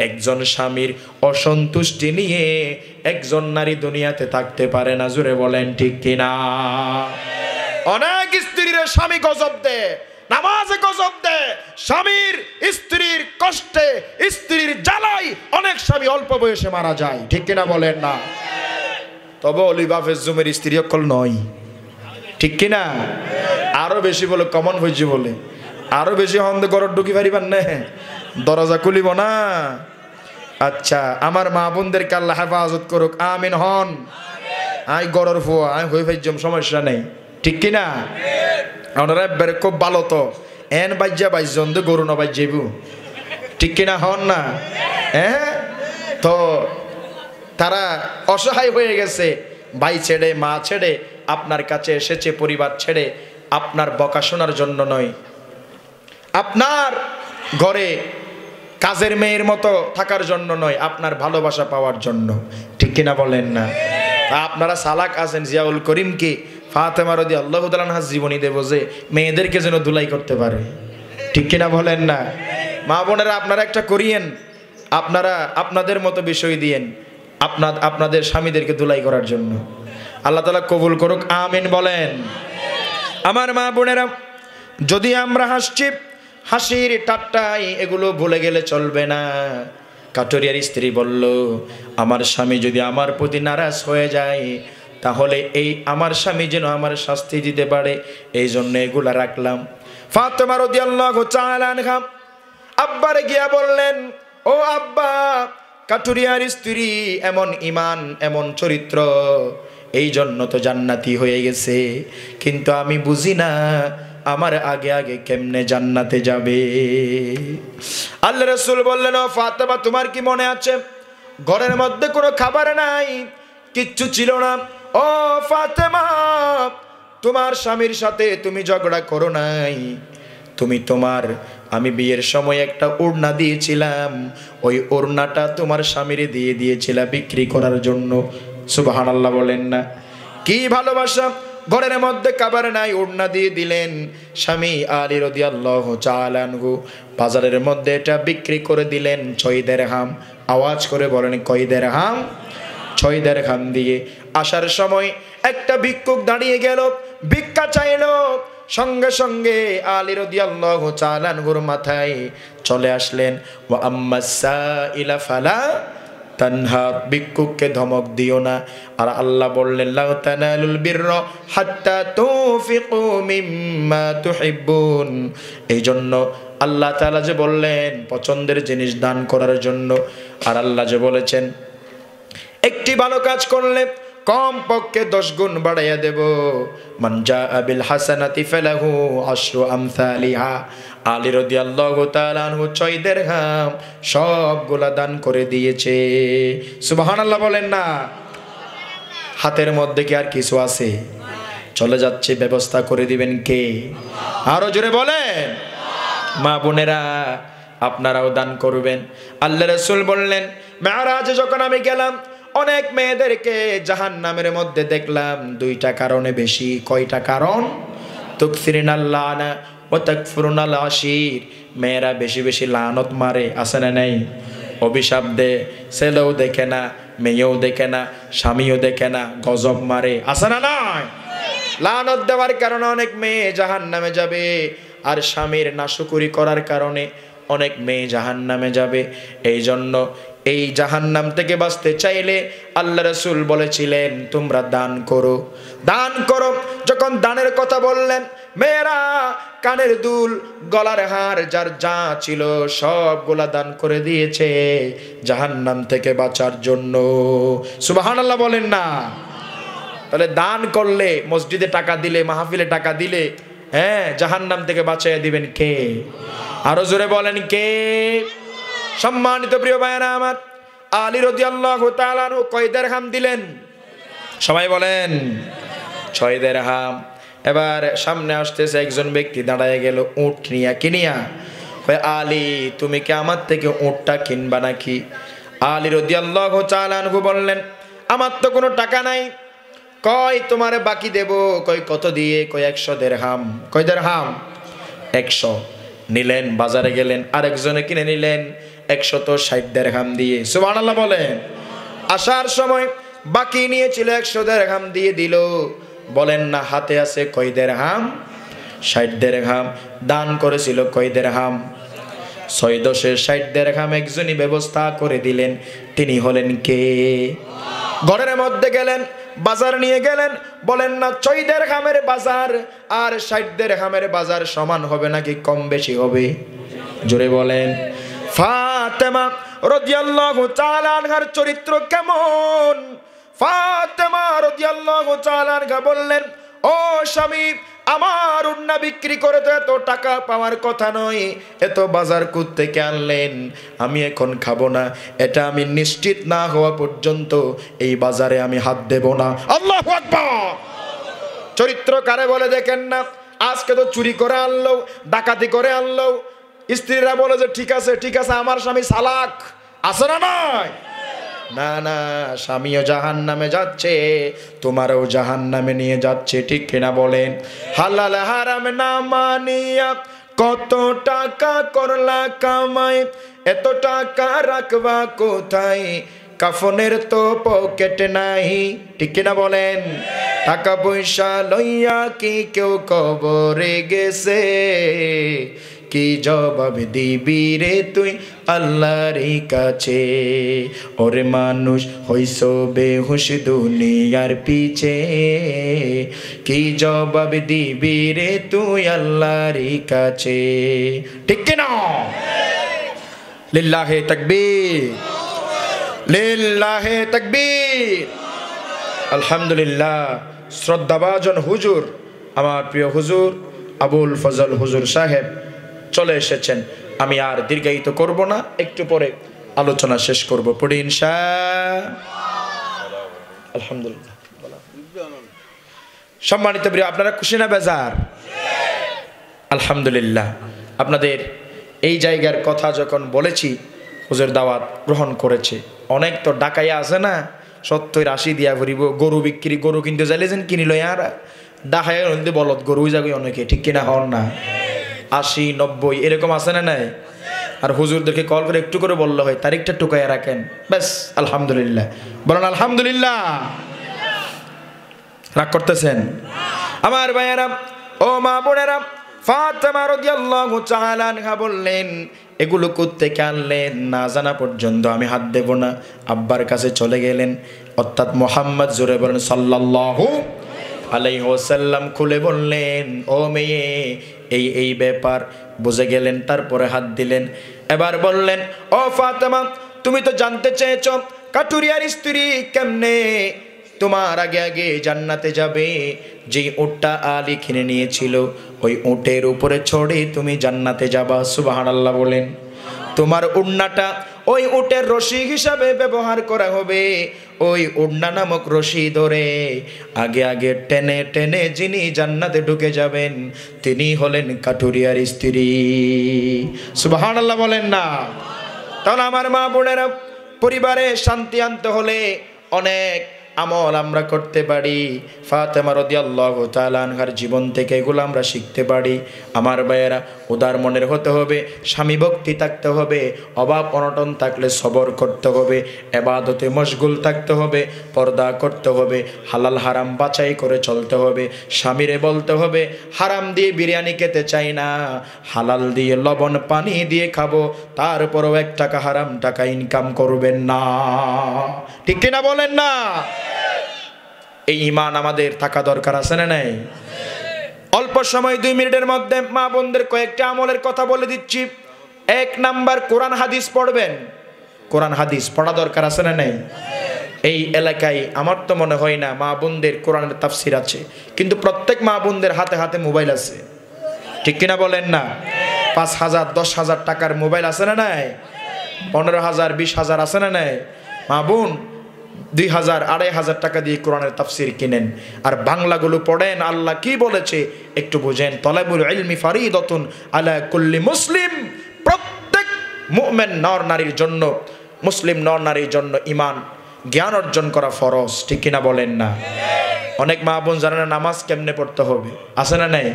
একজন স্বামীর অসন্তুষ্টি নিয়ে একজন নারী দুনিয়াতে থাকতে পারে না, জোরে বলেন ঠিক কিনা? অনেক স্ত্রীর স্বামী গজব দেয়, নামাজে গজব দেয়, স্বামীর স্ত্রীর কষ্টে স্ত্রীর জ্বালাই অনেক স্বামী অল্প বয়সে মারা যায়, ঠিক কিনা বলেন না? তবে অলি বাফের জুমের স্ত্রী অকল নয়, ঠিক কিনা? আরো বেশি বলে কমন হয়েছে বলে, আরো বেশি হন্দে গরর ঢুকি পারিবার না, দরজা খুলিব না। আচ্ছা, আমার মা বোনদেরকে আল্লাহ হেফাজত করুক, আমিন হন। আই গরর ফুয়া আই হয়ে ফেজম, সমস্যা নেই, ঠিক কিনা? ওনারা বের খুব ভালো তো এন বাজ্যা বাইজন তো গরু না বাজ্যাবু, ঠিক কিনা হন না? হ্যাঁ, তো তারা অসহায় হয়ে গেছে, ভাই ছেড়ে মা ছেড়ে আপনার কাছে এসেছে, পরিবার ছেড়ে, আপনার বকা শোনার জন্য নয়, আপনার ঘরে কাজের মেয়ের মতো থাকার জন্য নয়, আপনার ভালোবাসা পাওয়ার জন্য, ঠিক কিনা বলেন না? আপনারা সালাক আছেন, জিয়াউল করিমকে ফাতেমা রাদিয়াল্লাহু তাআলা আনহা জীবনী দেব যে মেয়েদেরকে যেন ধুলাই করতে পারে, ঠিক কিনা বলেন না? মা বোনেরা আপনারা একটা করিয়েন, আপনারা আপনাদের মতো বিষয় দিয়েন আপনাদের স্বামীদেরকে ধুলাই করার জন্য। আল্লাহ তাআলা কবুল করুক, আমিন বলেন। আমার মা বোনেরা, যদি আমরা হাসছি, হাসির ঠাট্টায় এগুলো ভুলে গেলে চলবে না। কাটুরিয়ার স্ত্রী বলল, আমার স্বামী যদি আমার প্রতি নারাজ হয়ে যায়, তাহলে এই আমার স্বামী যেন আমার শাস্তি দিতে পারে, এই জন্য এগুলা রাখলাম। ফাতেমা রাদিয়াল্লাহু তাআলা আনহা আব্বারে গিয়া বললেন, ও আব্বা, কাটুরিয়ার স্ত্রী এমন ঈমান, এমন চরিত্র, এই জন্য তো জান্নাতি হয়ে গেছে, কিন্তু আমি বুঝি না আমার আগে আগে কেমনে জান্নাতে যাবে। আল্লাহ রাসূল বললেন, ও ফাতেমা, তোমার কি মনে আছে ঘরের মধ্যে কোনো খাবার নাই, কিচ্ছু ছিল না? ও ফাতেমা, তোমার স্বামীর সাথে তুমি ঝগড়া করো নাই, তুমি তোমার আমি বিয়ের সময় একটা ওড়না দিয়েছিলাম, ওই ওড়নাটা তোমার স্বামীরে দিয়ে দিয়েছিলা বিক্রি করার জন্য। সুবহানাল্লাহ বলেন না? কি ভালোবাসা! ঘরের মধ্যে খাবার নাই, ওড়না দিয়ে দিলেন। স্বামী আলী রাদিয়াল্লাহু তাআলা আনহু বাজারের মধ্যে এটা বিক্রি করে দিলেন 6 দিরহাম। আওয়াজ করে বলেন কয় দিরহাম? 6 দিরহাম দিয়ে আসার সময় একটা ভিক্ষুক দাঁড়িয়ে গেল, ভিক্ষা চাইলো। সঙ্গে সঙ্গে আলী রাদিয়াল্লাহু তাআলা আনহুর মাথায় চলে আসলেন, ওয়া আম্মাস সাইলা ফালা তানহার, ভিক্ষুককে ধমক দিও না। আর আল্লাহ বললেন, লা তানালুল বিররা হাত্তা তুনফিকু মিম্মা তুহিব্বুন। এই জন্য আল্লাহ তাআলা যে বললেন পছন্দের জিনিস দান করার জন্য, আর আল্লাহ যে বলেছেন একটি ভালো কাজ করলে কম পক্ষে 10 গুণ বাড়াইয়া দেব। মান জাআ বিল হাসানাতি ফালাহু আশরু আমসালিহা। আলী রাদিয়াল্লাহু তাআলা আনহু 6 দিরহাম সবগুলা দান করে দিয়েছে। সুবহানাল্লাহ বলেন না? হাতের মধ্যে কি আর কিছু আছে? চলে যাচ্ছে, ব্যবস্থা করে দিবেন কে? আরো জোরে বলেন। মা বোনেরা আপনারাও দান করবেন। আল্লাহ রাসূল বললেন, মেরাজে যখন আমি গেলাম অনেক মেয়েদেরকে জাহান্নামের মধ্যে দেখলাম 2টা কারণে বেশি। কয়টা কারণ? তুকসিরিনাল লানা ওয়া তাকফুরুনাল আশির। মেয়েরা বেশি বেশি লানত মারে, আছে না নাই? অভিশাপ দেয়, ছেলেও দেখে না, মেয়েও দেখে না, স্বামীও দেখে না, গজব মারে, আছে না নাই? লানত দেওয়ার কারণে অনেক মেয়ে জাহান্নামে যাবে, আর স্বামীর নাশুকুরি করার কারণে অনেক মেয়ে জাহান্নামে যাবে। এই জন্য এই জাহান্নাম থেকে বাঁচতে চাইলে আল্লাহ রাসূল বলেছিলেন তোমরা দান করো, দান করো। যখন দানের কথা বললেন, মেয়েরা কানের দুল, গলার হার, যার যা ছিল সবগুলা দান করে দিয়েছে জাহান্নাম থেকে বাঁচার জন্য। সুবহানাল্লাহ বলেন না? তাহলে দান করলে, মসজিদে টাকা দিলে, মাহফিলে টাকা দিলে, হ্যাঁ, জাহান্নাম থেকে বাঁচাইয়া দিবেন কে? আরো জোরে বলেন কে? সম্মানিত প্রিয় ভাইরা আমার, আলী রাদিয়াল্লাহু তাআলা আনহু কয় দিরহাম দিলেন? সবাই বলেন 6 দিরহাম। এবার সামনে আসতেছে একজন ব্যক্তি, দাঁড়ায় গেল উট নিয়া। কিনিয়া? কয়, আলী তুমি কি আমার থেকে উটটা কিনবা নাকি? আলী রাদিয়াল্লাহু তাআলা আনহু বললেন, আমার তো কোনো টাকা নাই। কয় তোমারে বাকি দেব। কয় কত দিয়ে? কয় 100 দিরহাম। কয় দিরহাম? 100। নিলেন, বাজারে গেলেন, আরেকজনে কিনে নিলেন 160 দিরহাম দিয়ে। সুবহানাল্লাহ বলেন। আসার সময় বাকি নিয়েছিল 100 দিরহাম দিয়ে দিল। বলেন না হাতে আছে কয় দিরহাম? 60 দিরহাম। দান করেছিল কয় দিরহাম? 6 10 60 দিরহাম একজনই ব্যবস্থা করে দিলেন। তিনি হলেন কে? ঘরের মধ্যে গেলেন, বাজার নিয়ে গেলেন। বলেন না 6 দিরহামের বাজার আর 60 দিরহামের বাজার সমান হবে নাকি কম বেশি হবে? জোরে বলেন। ফাতেমা রাদিয়াল্লাহু তাআলা আনহার চরিত্র কেমন? ফাতেমা রাদিয়াল্লাহু তাআলা আনহা বললেন, ও স্বামী, আমার উন্না বিক্রি করে তো এত টাকা পাওয়ার কথা নয়, এত বাজার কোত্থেকে আনলেন? আমি এখন খাবো না, এটা আমি নিশ্চিত না হওয়া পর্যন্ত এই বাজারে আমি হাত দেব না। আল্লাহু আকবার। চরিত্র কারে বলে দেখেন না? আজকে তো চুরি করে আনলো, ডাকাতি করে আনলো, স্ত্রীরা বলে যে ঠিক আছে ঠিক আছে, আমার স্বামী চালাক, আছে না নয়? না না, স্বামীও জাহান্নামে যাচ্ছে, তোমারও জাহান্নামে নিয়ে যাচ্ছে, ঠিক কিনা বলেন? হালাল হারাম না মানিয়া কত টাকা করলা কামাই, এত টাকা রাখবা কোথায়? কাফনের তো পকেট নাই, ঠিক কিনা বলেন? টাকা পয়সা লইয়া কি কেউ কবরে গেছে? কি জবাব দিবি রে তুই আল্লাহর কাছে? ওরে মানুষ হইছ বেহুশ দুনিয়ার পিছে, কি জবাব দিবি রে তুই আল্লাহর কাছে? ঠিক কিনা? লিল্লাহে তাকবীর, লিল্লাহে তাকবীর। আলহামদুলিল্লাহ। শ্রদ্ধাভাজন হুজুর, আমার প্রিয় হুজুর আবুল ফজল হুজুর সাহেব চলে এসেছেন। আমি আর দীর্ঘায়িত করব না, একটু পরে আলোচনা শেষ করব। পড়ি ইনশাআল্লাহ। আলহামদুলিল্লাহ। সম্মানিত প্রিয়, আপনারা খুশি না বেজার? আলহামদুলিল্লাহ আপনাদের এই জায়গার কথা যখন বলেছি হুজুর দাওয়াত গ্রহণ করেছে। অনেক তো ডাকাইয়া আছে না 70-80 দিয়া ভরিব গরু বিক্রি, গরু কিনতে চাইলে যেন কিনি লই আর ডাকাইয়া নদী বলদ গরু যাবে অনেকে, ঠিক কিনা হন না? 80-90 এরকম আছে না নাই? আর হুজুরদেরকে কল করে একটু করে বললে হয় তারিখটা টুকাইয়া রাখেন, ব্যাস আলহামদুলিল্লাহ বলেন আলহামদুলিল্লাহ। রাগ করতেছেন আমার ভাইয়েরা ও মা বোনেরা? ফাতেমা রাদিয়াল্লাহু তাআলা আনহা বললেন, এগুলো কোত্থেকে আনলেন না জানা পর্যন্ত আমি হাত দেব না। আব্বার কাছে চলে গেলেন, অর্থাৎ মুহাম্মদ জোরে বলেন সাল্লাল্লাহু আলাইহি ওয়াসাল্লাম খুলে বললেন, ও মেয়ে এই ব্যাপার বুঝে গেলেন, তারপরে হাত দিলেন। এবার বললেন, ও ফাতেমা তুমি তো জানতে চেয়েছ কাটুরিয়ার স্ত্রী কেমনে তোমার আগে আগে জান্নাতে যাবে। যেই উটটা আলী কিনে নিয়েছিল ওই উটের উপরে চড়ে তুমি জান্নাতে যাবা। সুবহানাল্লাহ বলেন। তোমার উড়নাটা ওই উটের রশি হিসাবে ব্যবহার করা হবে। ওই উড়না নামক রশি ধরে আগে আগে টেনে টেনে যিনি জান্নাতে ঢুকে যাবেন তিনি হলেন কাটুরিয়ার স্ত্রী। সুবহানাল্লাহ বলেন না? তাহলে আমার মা বোনেরা, পরিবারে শান্তি আনতে হলে অনেক আমল আমরা করতে পারি। ফাতেমা রাদিয়াল্লাহু তাআলা আনহার জীবন থেকে এগুলো আমরা শিখতে পারি। আমার ভাইয়েরা, উদার মনের হতে হবে, স্বামী ভক্তি থাকতে হবে, অভাব অনটন থাকলে সবর করতে হবে, ইবাদতে মশগুল থাকতে হবে, পর্দা করতে হবে, হালাল হারাম বাছাই করে চলতে হবে। স্বামীরে বলতে হবে হারাম দিয়ে বিরিয়ানি খেতে চাই না, হালাল দিয়ে লবণ পানি দিয়ে খাবো, তারপরও 1 টাকা হারাম টাকা ইনকাম করবেন না। ঠিক কিনা বলেন না? এই ঈমান আমাদের থাকা দরকার, আছে না নাই? অল্প সময় 2 মিনিটের মধ্যে মা বোনদের কয়েকটা আমলের কথা বলে দিচ্ছি। 1 নাম্বার, কোরআন হাদিস পড়বেন। কোরআন হাদিস পড়া দরকার, আছে না নাই? এই এলাকায় আমার তো মনে হয় না মা বোনদের কোরআনের তাফসির আছে, কিন্তু প্রত্যেক মা বোনদের হাতে হাতে মোবাইল আছে। ঠিক কিনা বলেন না? 5,000 10,000 টাকার মোবাইল আছে না নাই? 15,000 20,000 আছে না নাই? মা বোন 2,000 2,500 টাকা দিয়ে কোরআনের তাফসির কিনেন আর বাংলাগুলো পড়েন। আল্লাহ কি বলেছে একটু বুঝেন। তলাবুল ইলমি ফারিদাতুন আলা কুল্লি মুসলিম। প্রত্যেক মুমিন নর নারীর জন্য, মুসলিম নর নারীর জন্য ঈমান জ্ঞান অর্জন করা ফরজ। ঠিক কিনা বলেন না? অনেক মা বোন জানে না নামাজ কেমনে পড়তে হবে, আছে না নাই?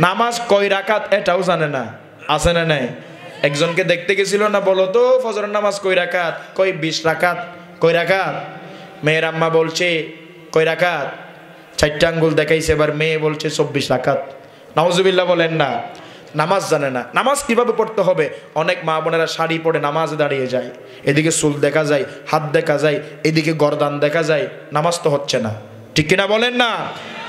নামাজ কয় রাকাত এটাও জানে না, আছে না নাই? একজনকে দেখতে গেছিল না, বলো তো ফজরের নামাজ কয় রাকাত? কয় 20 রাকাত। কয় রাকাত? মেয়ের আম্মা বলছে কয় রাকাত? 4টা আঙ্গুল দেখাইছে। এবার মেয়ে বলছে 24 রাকাত। নাউজুবিল্লাহ বলেন না? নামাজ জানে না। নামাজ কিভাবে পড়তে হবে? অনেক মা বোনেরা শাড়ি পরে নামাজে দাঁড়িয়ে যায়, এদিকে চুল দেখা যায়, হাত দেখা যায়, এদিকে গর্দান দেখা যায়, নামাজ তো হচ্ছে না। ঠিক কিনা বলেন না?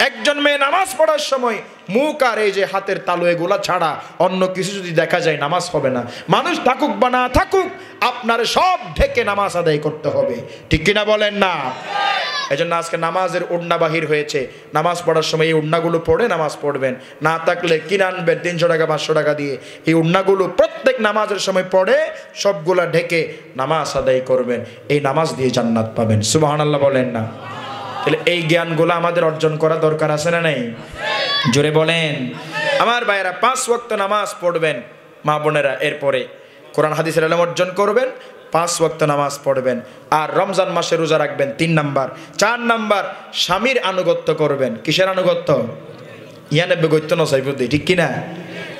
একজন মেয়ে নামাজ পড়ার সময় মুখ আর এই যে হাতের তালু এগুলা ছাড়া অন্য কিছু যদি দেখা যায় নামাজ হবে না। মানুষ থাকুক বা না থাকুক আপনার সব ঢেকে নামাজ আদায় করতে হবে। ঠিক কিনা বলেন না? এই জন্য আজকে নামাজের উড়না বাহির হয়েছে। নামাজ পড়ার সময় এই উড়নাগুলো পড়ে নামাজ পড়বেন। না থাকলে কিনে আনবেন 300 টাকা 500 টাকা দিয়ে। এই উড়নাগুলো প্রত্যেক নামাজের সময় পড়ে সবগুলা ঢেকে নামাজ আদায় করবেন। এই নামাজ দিয়ে জান্নাত পাবেন। সুবহানাল্লাহ বলেন না? তাহলে এই জ্ঞানগুলো আমাদের অর্জন করা দরকার, আছে না নাই? জোরে বলেন। আমার ভাইয়েরা, 5 ওয়াক্ত নামাজ পড়বেন মা বোনেরা। এরপরে কোরআন হাদিসের ইলম অর্জন করবেন, 5 ওয়াক্ত নামাজ পড়বেন, আর রমজান মাসে রোজা রাখবেন 3 নাম্বার। 4 নাম্বার, স্বামীর আনুগত্য করবেন। কিসের আনুগত্য? ইয়ানে বেগত্য নসাই বুদ্ধি। ঠিক কিনা?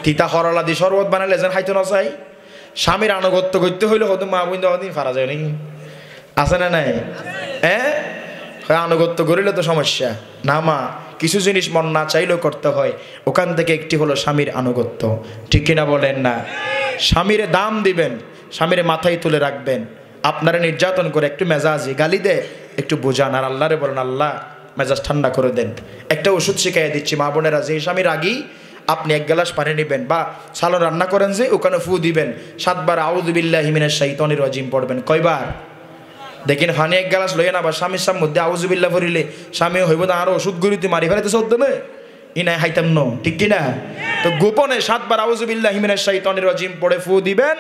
তিতা হরলা দি শরবত বানালে যেন হাইতো নসাই। স্বামীর আনুগত্য করতে হইলে হয়তো মা বোন দিন ফারা যায় নাকি, আছে না নাই? আনুগত্য করিলে তো সমস্যা না মা। কিছু জিনিস মন না চাইলেও করতে হয়, ওখান থেকে একটি হলো স্বামীর আনুগত্য। ঠিক কিনা বলেন না? স্বামীরে দাম দিবেন, স্বামীরে মাথায় তুলে রাখবেন। আপনারা নির্যাতন করে একটু মেজাজি গালি দে, একটু বোঝান আর আল্লাহরে বলেন আল্লাহ মেজাজ ঠান্ডা করে দেন। একটা ওষুধ শিখাই দিচ্ছি মা বোনেরা, যে স্বামী রাগী আপনি 1 গ্লাস পানি নেবেন বা সালন রান্না করেন যে ওখানে ফু দিবেন, 7 বার আউযু বিল্লাহি মিনাশ শাইতানির রাজিম পড়বেন। কয়বার? দেখেন ফানি 1 গ্লাস লইয়া না বা স্বামীর সাম মধ্যে আউযু বিল্লাহ পড়িলে স্বামী হইব না আরো ওষুধ গুরিতে মারি ফেলাইতে চলতে না ই নাই হাইতাম ন। ঠিক কিনা? তো গোপনে 7 বার আউযু বিল্লাহি মিনাশ শাইতানির রাজিম পড়ে ফু দিবেন,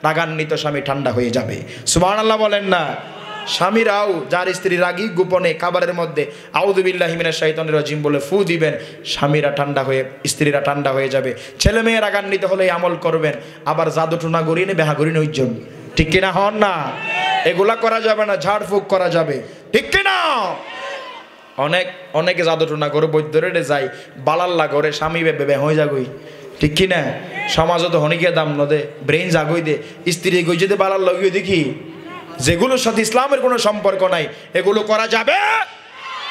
রাগান্বিত স্বামী ঠান্ডা হয়ে যাবে। সুবহানাল্লাহ বলেন না? স্বামীরাও যার স্ত্রী রাগী গোপনে খাবারের মধ্যে আউযু বিল্লাহি মিনাশ শাইতানির রাজিম বলে ফু দিবেন, স্বামীরা ঠান্ডা হয়ে, স্ত্রীরা ঠান্ডা হয়ে যাবে। ছেলে মেয়ে রাগান্বিত হলে আমল করবেন। আবার জাদু টুনা গড়িয়ে বেহা গড়িয়ে নইজন, ঠিক কিনা হন না? এগুলা করা যাবে না, ঝাড়ফুঁক করা যাবে, ঠিক কিনা? অনেকে জাদু টুনা করে বৈদ্যরে যায়, বালাল্লা করে স্বামী বেবে হয়ে যাগই, ঠিক কিনা? সমাজত হনিকে দাম নদে ব্রেন জাগই দে, স্ত্রী গই যদি বালার লাগিয়ে দেখি যেগুলোর সাথে ইসলামের কোনো সম্পর্ক নাই, এগুলো করা যাবে?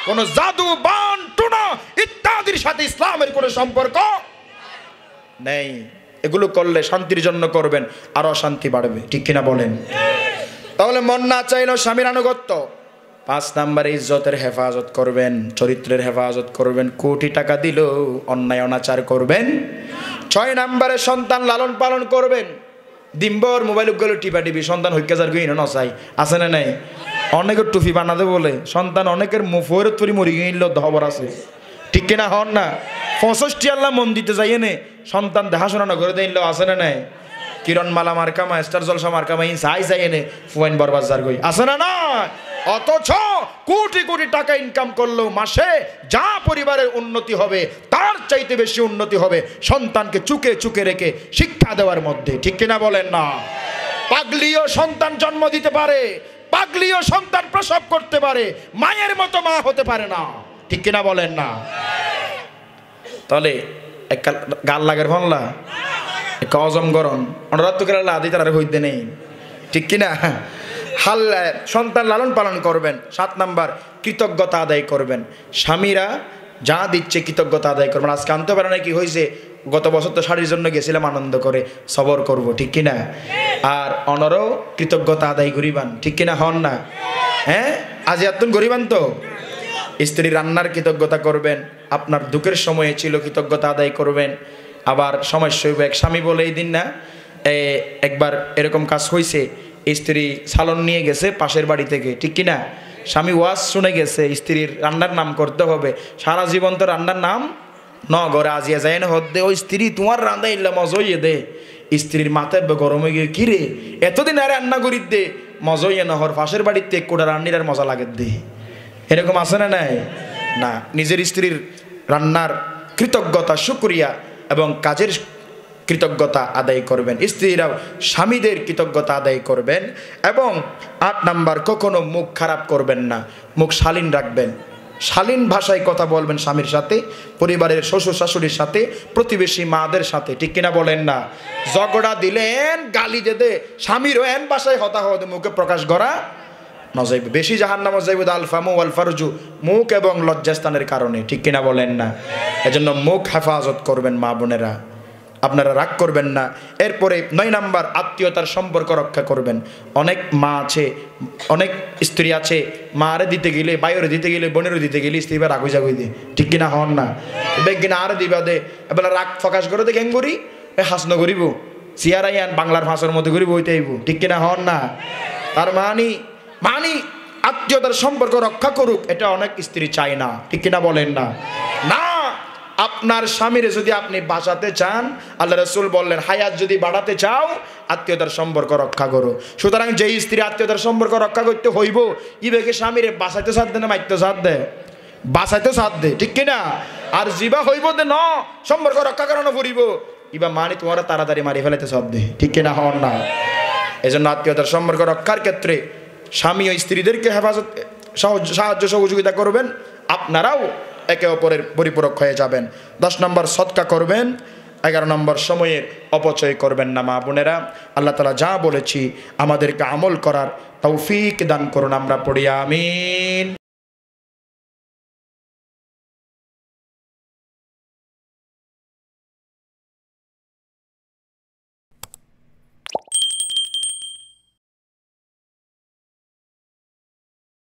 কোন জাদু বান টুনা ইত্যাদির সাথে ইসলামের কোনো সম্পর্ক নেই। এগুলো করলে শান্তির জন্য করবেন, আর অশান্তি বাড়বে, ঠিক কিনা বলেন? তাহলে মন না চাইলেও স্বামীর আনুগত্য। 5 নম্বরে ইজ্জতের হেফাজত করবেন, চরিত্রের হেফাজত করবেন, কোটি টাকা দিলেও অন্যায় অনাচার করবেন। 6 নম্বরে সন্তান লালন পালন করবেন। দিনভর মোবাইল গুলো টিপা টিপি সন্তান হইকাজার গই না নসাই আছে না নাই? অনেকের টুপি বানাতে বলে সন্তান অনেকের মুফের তরি মরি গেল খবর আছে, ঠিক কিনা হন না? 65 আল্লাহ মন দিতে যাই এনে সন্তান দেখাশোনা না করে দিল আছে না নাই? কিরণ মালা মার্কামা স্টার জলসা মার্কামা চাই যাই এনে ফুয়াইন বরবাজার গই আছে না না? অথচ কোটি কোটি টাকা ইনকাম করলেও মাসে যা পরিবারের উন্নতি হবে তার চাইতে বেশি উন্নতি হবে সন্তানকে চুকে চুকে রেখে শিক্ষা দেওয়ার মধ্যে, ঠিক কিনা বলেন না? পাগলিও সন্তান জন্ম দিতে পারে, পাগলিও সন্তান প্রসব করতে পারে, মায়ের মতো মা হতে পারে না, ঠিক কিনা বলেন না? তাহলে এক গাল লাগের ভনলা এক অজম গরম অনুরাত কেরালা আদি তারা হইতে নেই, ঠিক কিনা? সন্তান লালন পালন করবেন। 7 নাম্বার কৃতজ্ঞতা আদায় করবেন। স্বামীরা যা দিচ্ছে কৃতজ্ঞতা আদায় করবেন। আজকে আনতে পারে না, কি হয়েছে, গত বছর তো শাড়ির জন্য গেছিলাম আনন্দ করে, সবর করব, ঠিক কিনা? আর অনরও কৃতজ্ঞতা আদায় করিবান, ঠিক কিনা হন না? হ্যাঁ, আজ এতক্ষণ গরিবান তো স্ত্রী রান্নার কৃতজ্ঞতা করবেন, আপনার দুঃখের সময়ে ছিল কৃতজ্ঞতা আদায় করবেন। আবার সমস্যা হইব, এক স্বামী বলে এই দিন না একবার এরকম কাজ হয়েছে, স্ত্রী সালন নিয়ে গেছে পাশের বাড়ি থেকে, ঠিক কিনা? স্বামী ওয়াজ শুনে গেছে স্ত্রীর রান্নার নাম করতে হবে, সারা জীবন তো রান্নার নাম ন ঘরে আজিয়া যায় না হদ্দে, ওই স্ত্রী তোমার রান্না ইল্লা মজইয়ে দে। স্ত্রীর মাথায় গরম হয়ে গিয়ে কিরে এতদিন আর রান্না করি দে মজইয়ে নহর পাশের বাড়িতে এক কোটা রান্নির আর মজা লাগে দে, এরকম আছে না নাই? না, নিজের স্ত্রীর রান্নার কৃতজ্ঞতা শুকরিয়া এবং কাজের কৃতজ্ঞতা আদায় করবেন। স্ত্রীরাও স্বামীদের কৃতজ্ঞতা আদায় করবেন। এবং 8 নাম্বার কখনো মুখ খারাপ করবেন না, মুখ শালীন রাখবেন, শালীন ভাষায় কথা বলবেন স্বামীর সাথে, পরিবারের শ্বশুর শাশুড়ির সাথে, প্রতিবেশী মাদের সাথে, ঠিক কিনা বলেন না? ঝগড়া দিলেন গালি দে স্বামীরও এন ভাষায় হতা হতে মুখে প্রকাশ করা নজাইবে, বেশি জাহান্নামে যাইবে আল ফামু ওয়াল ফারজু, মুখ এবং লজ্জাস্থানের কারণে, ঠিক কিনা বলেন না? এজন্য মুখ হেফাজত করবেন মা বোনেরা, আপনারা রাগ করবেন না। এরপরে 9 নাম্বার আত্মীয়তার সম্পর্ক রক্ষা করবেন। অনেক মা আছে, অনেক স্ত্রী আছে, মারে দিতে গেলে বাইরে দিতে গেলে বোনেরও দিতে গেলে স্ত্রী বা রাগুই জাগুই দে, ঠিক কিনা হন না? বেগিনা আর দিবা দে এবার রাগ ফকাশ করে দে কেন করি হাসন করিব সিয়ারাই আন বাংলার ভাষার মধ্যে করিব হইতে আইব, ঠিক কিনা হন না? তার মানি আত্মীয়তার সম্পর্ক রক্ষা করুক, এটা অনেক স্ত্রী চায় না, ঠিক কিনা বলেন না? না, আপনার স্বামীরে যদি আপনি বাঁচাতে চান, আল্লাহ রাসূল বললেন হায়াত যদি বাড়াতে চাও আত্মীয়তার সম্পর্ক রক্ষা করো। সুতরাং যেই স্ত্রী আত্মীয়তার সম্পর্ক রক্ষা করতে হইব ইবেকে স্বামীরে বাঁচাইতে সাথ দে না মাইতে সাথ দে, বাঁচাইতে সাথ দে, ঠিক কিনা? আর জিবা হইব দে ন সম্পর্ক রক্ষা করানো ফুরিব ইবা মানে তোমার তাড়াতাড়ি মারি ফেলাইতে সাথ দে, ঠিক কিনা হন না? এজন্য আত্মীয়তার সম্পর্ক রক্ষার ক্ষেত্রে স্বামী ও স্ত্রীদেরকে হেফাজত সাহায্য সহযোগিতা করবেন, আপনারাও একে অপরের পরিপূরক হয়ে যাবেন। 10 নম্বর সদকা করবেন। 11 নম্বর সময়ের অপচয় করবেন না মা বোনেরা। আল্লাহ তাআলা যা বলেছি আমাদেরকে আমল করার তৌফিক দান করুন, আমরা পড়ি আমিন।